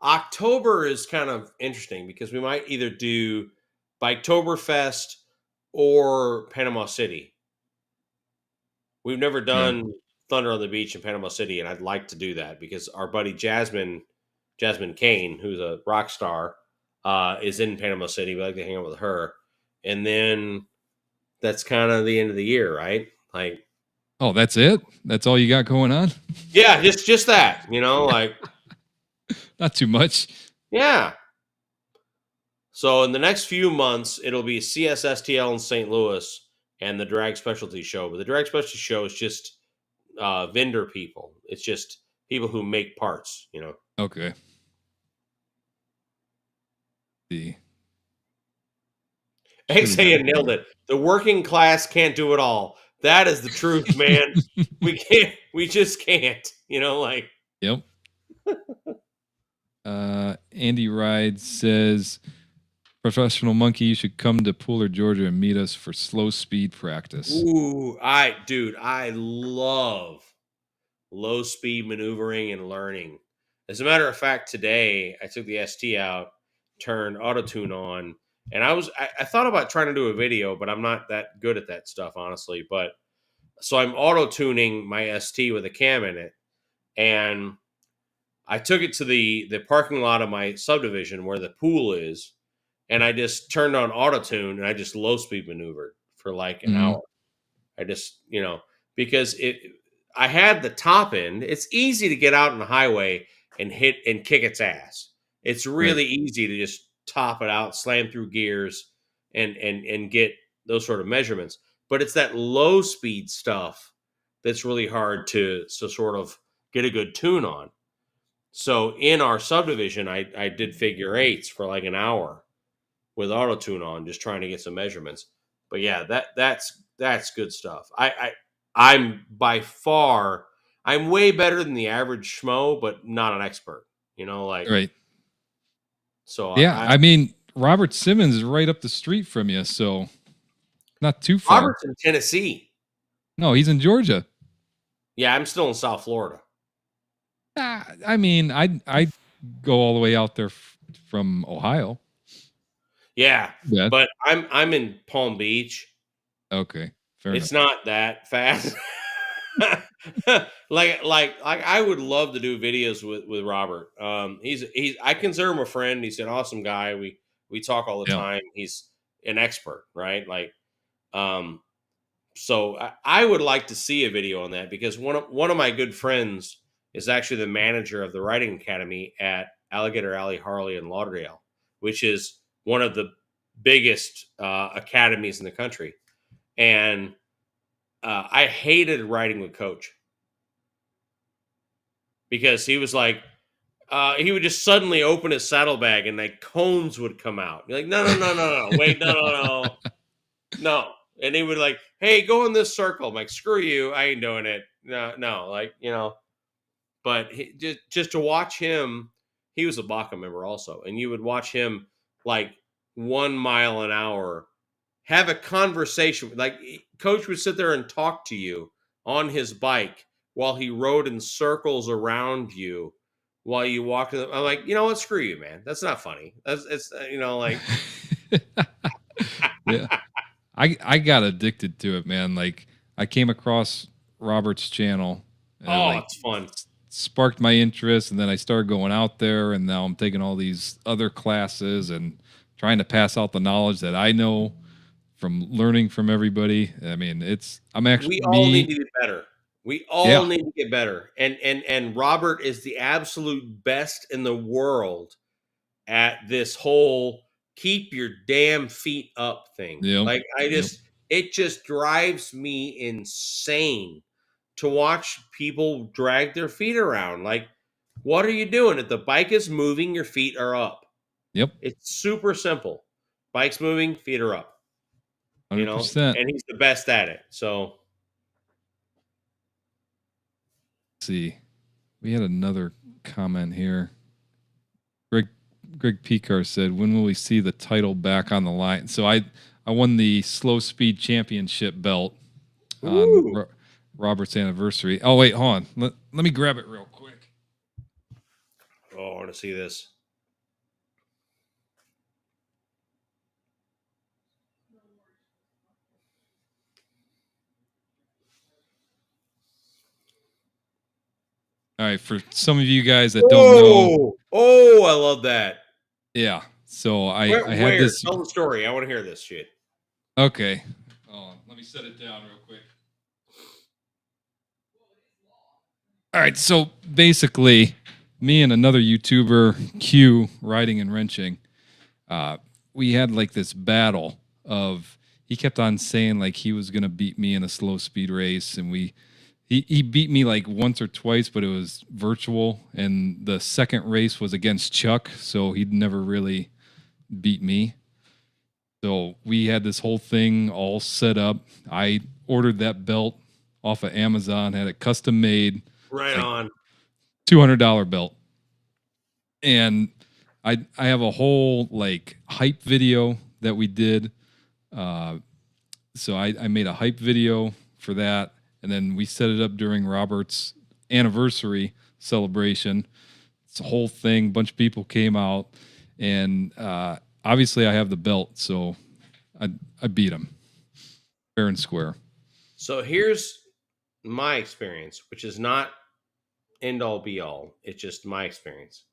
October is kind of interesting because we might either do Biketoberfest or Panama City. We've never done Thunder on the Beach in Panama City, and I'd like to do that because our buddy Jasmine Kane, who's a rock star, is in Panama City. We like to hang out with her. And then that's kind of the end of the year, right? Like, oh, that's it? That's all you got going on? Yeah, just that, like not too much. Yeah. So in the next few months, it'll be CSSTL in St. Louis and the Drag Specialty Show. But the Drag Specialty Show is just vendor people. It's just people who make parts, Okay. See. Exhaya nailed it. The working class can't do it all. That is the truth, man. We just can't, like. Yep. Andy Ride says, "Professional Monkey, you should come to Pooler, Georgia and meet us for slow speed practice." Ooh, I love low speed maneuvering and learning. As a matter of fact, today I took the ST out, turned auto tune on, and I thought about trying to do a video, but I'm not that good at that stuff, honestly. But so I'm auto tuning my ST with a cam in it, and I took it to the parking lot of my subdivision where the pool is, and I just turned on auto tune and I just low speed maneuvered for like an hour. I just, because I had the top end. It's easy to get out on the highway and hit and kick its ass. It's really easy to just top it out, slam through gears, and get those sort of measurements. But it's that low speed stuff that's really hard to sort of get a good tune on. So in our subdivision, I did figure eights for like an hour with auto tune on, just trying to get some measurements. But yeah, that's good stuff. I'm by far, I'm way better than the average schmo, but not an expert. Like Right. So Yeah. I mean, Robert Simmons is right up the street from you, so not too far. Robert's in Tennessee. No, he's in Georgia. Yeah, I'm still in South Florida. I mean, I go all the way out there from Ohio. Yeah, Yeah. but I'm in Palm Beach. Okay, fair It's enough. not that fast. like I would love to do videos with Robert. He's I consider him a friend. He's an awesome guy. We talk all the Yeah. time. He's an expert, right? Like, so I would like to see a video on that, because one of my good friends is actually the manager of the Writing Academy at Alligator Alley, Harley, and Lauderdale, which is one of the biggest academies in the country. And I hated writing with Coach, because he was like, he would just suddenly open his saddlebag and like cones would come out. You're like, no, wait, no. And he would like, hey, go in this circle. I'm like, screw you, I ain't doing it. No, like, But just to watch him, he was a BACA member also, and you would watch him like 1 mile an hour have a conversation. Like, Coach would sit there and talk to you on his bike while he rode in circles around you while you walked. I'm like, you know what? Screw you, man. That's not funny. It's like. Yeah. I got addicted to it, man. Like, I came across Robert's channel. And it's fun. Sparked my interest, and then I started going out there, and now I'm taking all these other classes and trying to pass out the knowledge that I know from learning from everybody. I mean, we all need to get better. We all need to get better. And Robert is the absolute best in the world at this whole keep your damn feet up thing. Yep. Like, it just drives me insane to watch people drag their feet around. Like, what are you doing? If the bike is moving, your feet are up. Yep. It's super simple. Bike's moving, feet are up. 100%. And he's the best at it. So, let's see, we had another comment here. Greg Picar said, "When will we see the title back on the line?" So I won the Slow Speed Championship belt on Robert's anniversary. Oh wait, hold on. Let me grab it real quick. Oh, I want to see this. All right, for some of you guys that don't know. Oh, I love that. Yeah. So I Where? had this. Tell the story. I want to hear this shit. Okay. Hold on. Let me set it down real quick. All right. So basically, me and another YouTuber, Q, Riding and Wrenching, we had like this battle of, he kept on saying like he was going to beat me in a slow speed race. And he beat me like once or twice, but it was virtual. And the second race was against Chuck. So he'd never really beat me. So we had this whole thing all set up. I ordered that belt off of Amazon, had it custom made. Right on. $200 belt. And I have a whole like hype video that we did. So I made a hype video for that. And then we set it up during Robert's anniversary celebration. It's a whole thing. A bunch of people came out. And obviously I have the belt. So I beat him fair and square. So here's my experience, which is not end all be all. It's just my experience.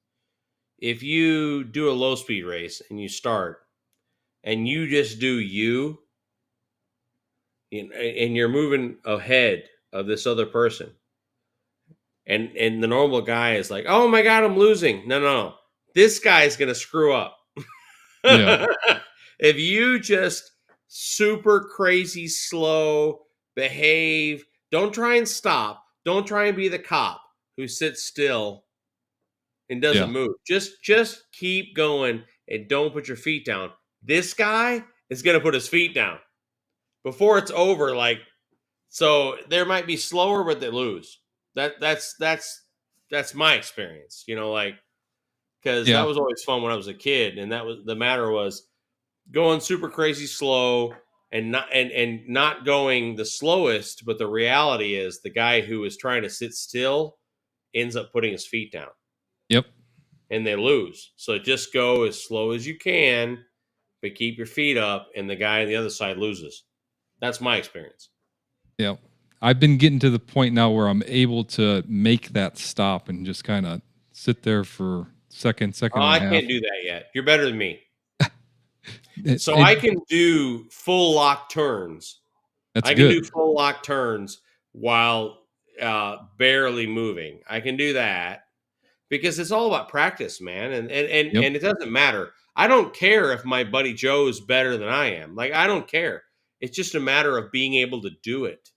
If you do a low speed race and you start and you just do you, and you're moving ahead of this other person, and the normal guy is like, oh my God, I'm losing. No. This guy's going to screw up. Yeah. If you just super crazy slow behave, don't try and stop. Don't try and be the cop who sits still and doesn't Yeah. move. Just keep going and don't put your feet down. This guy is going to put his feet down before it's over. Like, so there might be slower, but they lose. That's my experience. Like, because Yeah. that was always fun when I was a kid, and that was the matter was going super crazy slow and not going the slowest. But the reality is, the guy who is trying to sit still ends up putting his feet down, Yep. and they lose. So just go as slow as you can, but keep your feet up, and the guy on the other side loses. That's my experience. Yep. I've been getting to the point now where I'm able to make that stop and just kind of sit there for second Oh, and I a half. can't do that yet. You're better than me. So It- I can do full lock turns. That's I can do good. full lock turns while barely moving. I can do that because it's all about practice, man. And Yep. it doesn't matter. I don't care if my buddy Joe is better than I am. Like, I don't care. It's just a matter of being able to do it.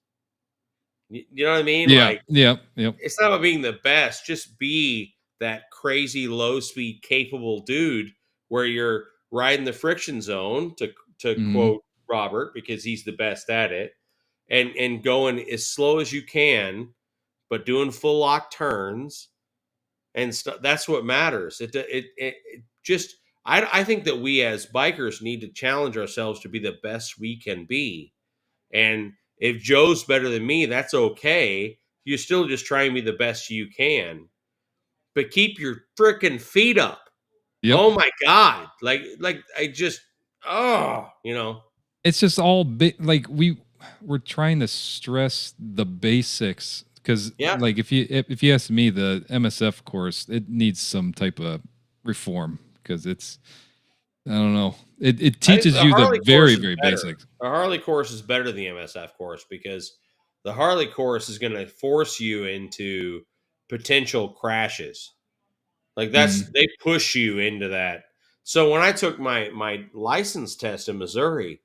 You know what I mean? Yeah. Like, Yep. it's not about being the best. Just be that crazy low speed capable dude where you're riding the friction zone, to Mhm. quote Robert, because he's the best at it, and going as slow as you can, but doing full lock turns and stuff. That's what matters. It just, I think that we as bikers need to challenge ourselves to be the best we can be. And if Joe's better than me, that's okay. You're still just trying to be the best you can, but keep your freaking feet up. Yep. Oh my God. Like I just, It's just all like we're trying to stress the basics because Yeah. like if you ask me, the MSF course, it needs some type of reform because it's, I don't know, it I think teaches you Harley the course very is very better. basics. The Harley course is better than the MSF course because the Harley course is going to force you into potential crashes. Like, they push you into that. So when I took my license test in Missouri,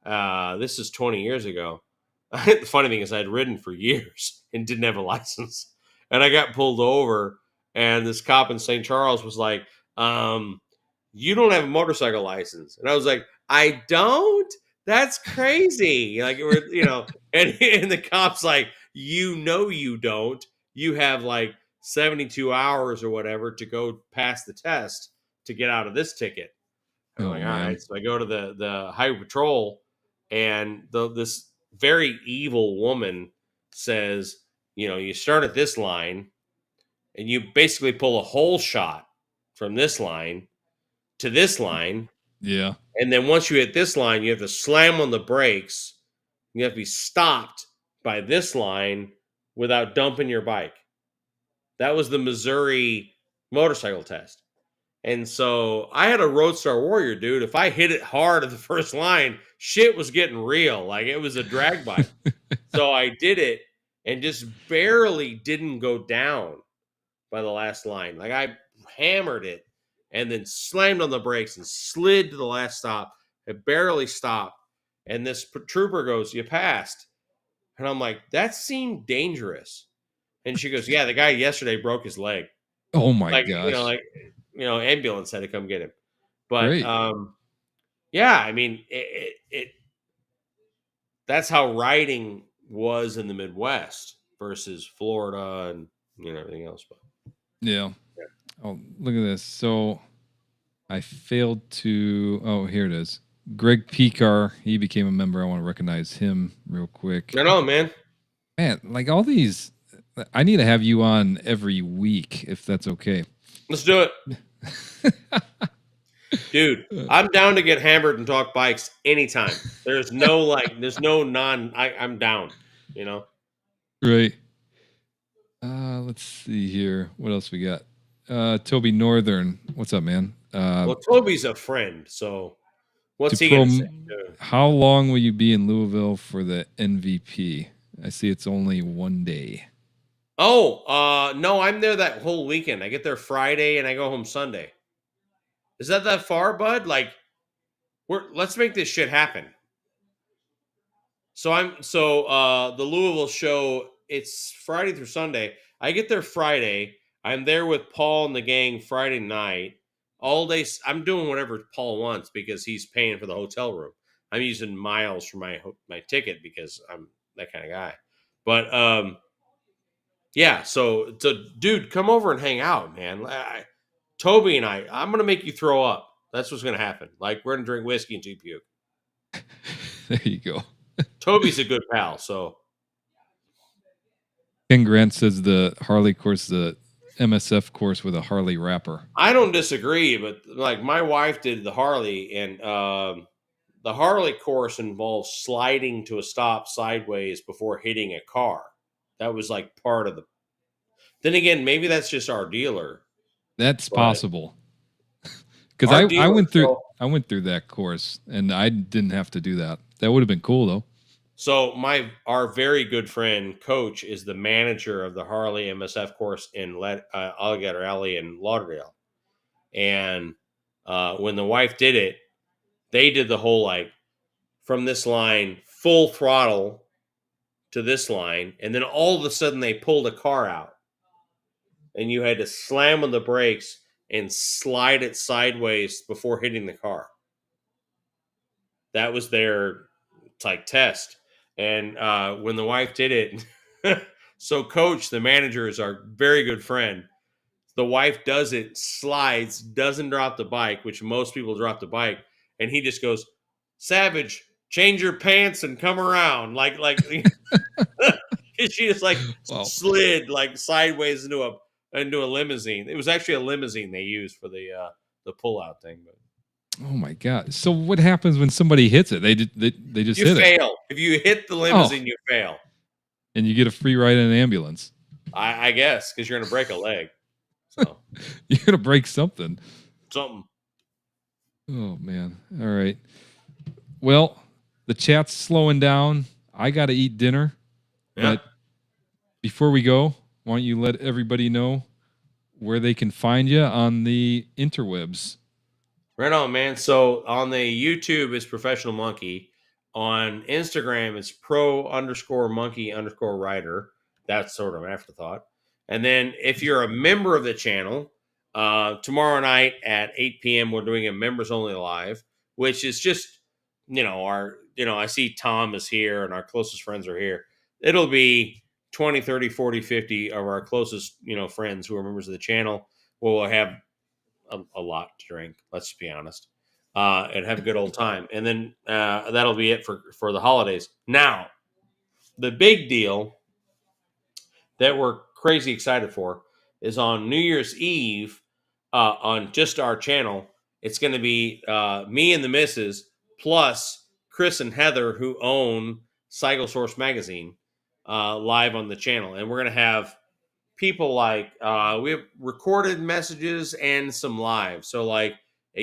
this is 20 years ago. The funny thing is, I'd ridden for years and didn't have a license, and I got pulled over, and this cop in St. Charles was like, "You don't have a motorcycle license," and I was like, "I don't. That's crazy." Like, and the cop's like, you don't. You have like 72 hours or whatever to go pass the test to get out of this ticket. I'm Oh like, all man. right. So I go to the highway patrol, and this very evil woman says, you start at this line, and you basically pull a whole shot from this line to this line, Yeah. and then once you hit this line, you have to slam on the brakes. You have to be stopped by this line without dumping your bike. That was the Missouri motorcycle test. And so I had a Roadstar Warrior, dude. If I hit it hard at the first line, shit was getting real. Like, it was a drag bike. So I did it and just barely didn't go down by the last line. Like, I hammered it and then slammed on the brakes and slid to the last stop. It barely stopped. And this trooper goes, "You passed." And I'm like, "That seemed dangerous." And she goes, "Yeah, the guy yesterday broke his leg." Oh my Like, gosh. ambulance had to come get him. But Great. yeah, I mean, it that's how riding was in the Midwest versus Florida and everything else. But Yeah. Oh, look at this. So I failed to. Oh, here it is. Greg Picar. He became a member. I want to recognize him real quick. I know, man. Man, like all these, I need to have you on every week if that's okay. Let's do it. Dude, I'm down to get hammered and talk bikes anytime. There's no I'm down, Right. Let's see here. What else we got? Toby Northern. What's up, man? Well, Toby's a friend, so what's to he going to say? How long will you be in Louisville for the NVP? I see it's only 1 day. Oh, no, I'm there that whole weekend. I get there Friday and I go home Sunday. Is that far, bud? Like, let's make this shit happen. So the Louisville show, it's Friday through Sunday. I get there Friday. I'm there with Paul and the gang Friday night. All day I'm doing whatever Paul wants because he's paying for the hotel room. I'm using miles for my ticket because I'm that kind of guy. But yeah, so dude, come over and hang out, man. Toby and I'm gonna make you throw up. That's what's gonna happen. Like, we're gonna drink whiskey until you puke. There you go. Toby's a good pal, so Ken Grant says the Harley course, the MSF course with a Harley wrapper. I don't disagree, but like, my wife did the Harley, and the Harley course involves sliding to a stop sideways before hitting a car. That was like part of the. Then again, maybe that's just our dealer. That's But- possible. Because Our I dealer, went through so- I went through that course and I didn't have to do that. That would have been cool though. So our very good friend Coach is the manager of the Harley MSF course in Alligator Alley in Lauderdale, and when the wife did it, they did the whole, like, from this line full throttle to this line, and then all of a sudden they pulled a car out, and you had to slam on the brakes and slide it sideways before hitting the car. That was their test. And when the wife did it, so Coach, the manager, is our very good friend. The wife does it, slides, doesn't drop the bike, which most people drop the bike, and he just goes, "Savage, change your pants and come around." Like she just Wow. slid like sideways into a limousine. It was actually a limousine they used for the pull-out thing. But Oh my god! So what happens when somebody hits it? They just you hit it, fail. If you hit the limousine, you fail. and you get a free ride in an ambulance. I guess, because you're going to break a leg. So You're gonna break something. something. Oh man! All right. Well, the chat's slowing down. I got to eat dinner. Yeah. But before we go, why don't you let everybody know where they can find you on the interwebs? Right on, man. So on the YouTube, it's Professional Monkey. On Instagram, it's pro_monkey_rider. That's sort of an afterthought. And then if you're a member of the channel, tomorrow night at 8 p.m., we're doing a members only live, which is just, I see Tom is here and our closest friends are here. It'll be 20, 30, 40, 50 of our closest, friends who are members of the channel. We'll have a lot to drink, let's be honest, and have a good old time. And then that'll be it for the holidays. Now, the big deal that we're crazy excited for is on New Year's Eve on just our channel. It's going to be me and the missus plus Chris and Heather, who own Cycle Source Magazine, live on the channel. And we're going to have people like, we have recorded messages and some live. So like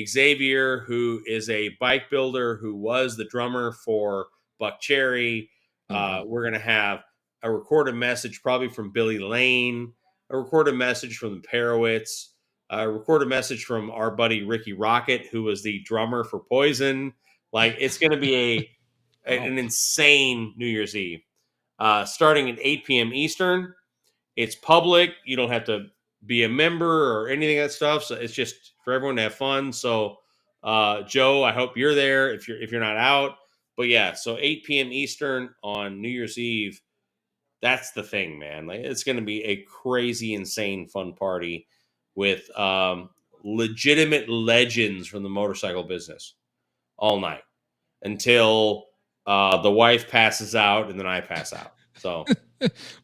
Xavier, who is a bike builder, who was the drummer for Buck Cherry. We're going to have a recorded message probably from Billy Lane, a recorded message from the Parowitz, a recorded message from our buddy Ricky Rocket, who was the drummer for Poison. Like, it's going to be an insane New Year's Eve. Starting at 8 p.m. Eastern. It's public. You don't have to be a member or anything of that stuff. So it's just for everyone to have fun. So Joe, I hope you're there if you're not out. But yeah, so 8 p.m. Eastern on New Year's Eve. That's the thing, man. Like, it's going to be a crazy, insane, fun party with legitimate legends from the motorcycle business all night until the wife passes out and then I pass out. So,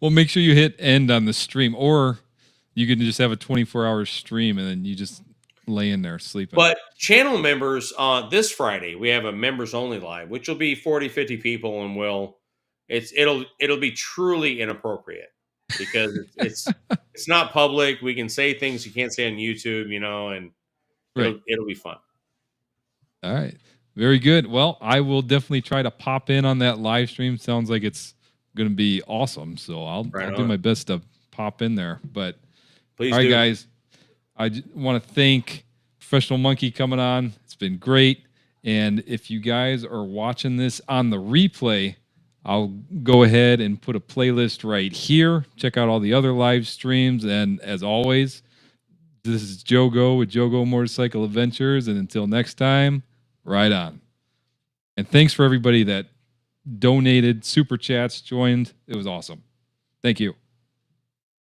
Well, make sure you hit end on the stream, or you can just have a 24-hour stream and then you just lay in there sleeping. but channel members this Friday, we have a members only live, which will be 40, 50 people, and it'll be truly inappropriate because it's not public. We can say things you can't say on YouTube, and Right. it'll be fun. All right. Very good. Well, I will definitely try to pop in on that live stream. Sounds like it's going to be awesome. So I'll do on. my best to pop in there. But Please all right, do. guys, I want to thank Professional Monkey coming on. It's been great. And if you guys are watching this on the replay, I'll go ahead and put a playlist right here. Check out all the other live streams. And as always, this is Jogo with Jogo Motorcycle Adventures. And until next time, ride on. And thanks for everybody that donated, super chats, joined. It was awesome. Thank you.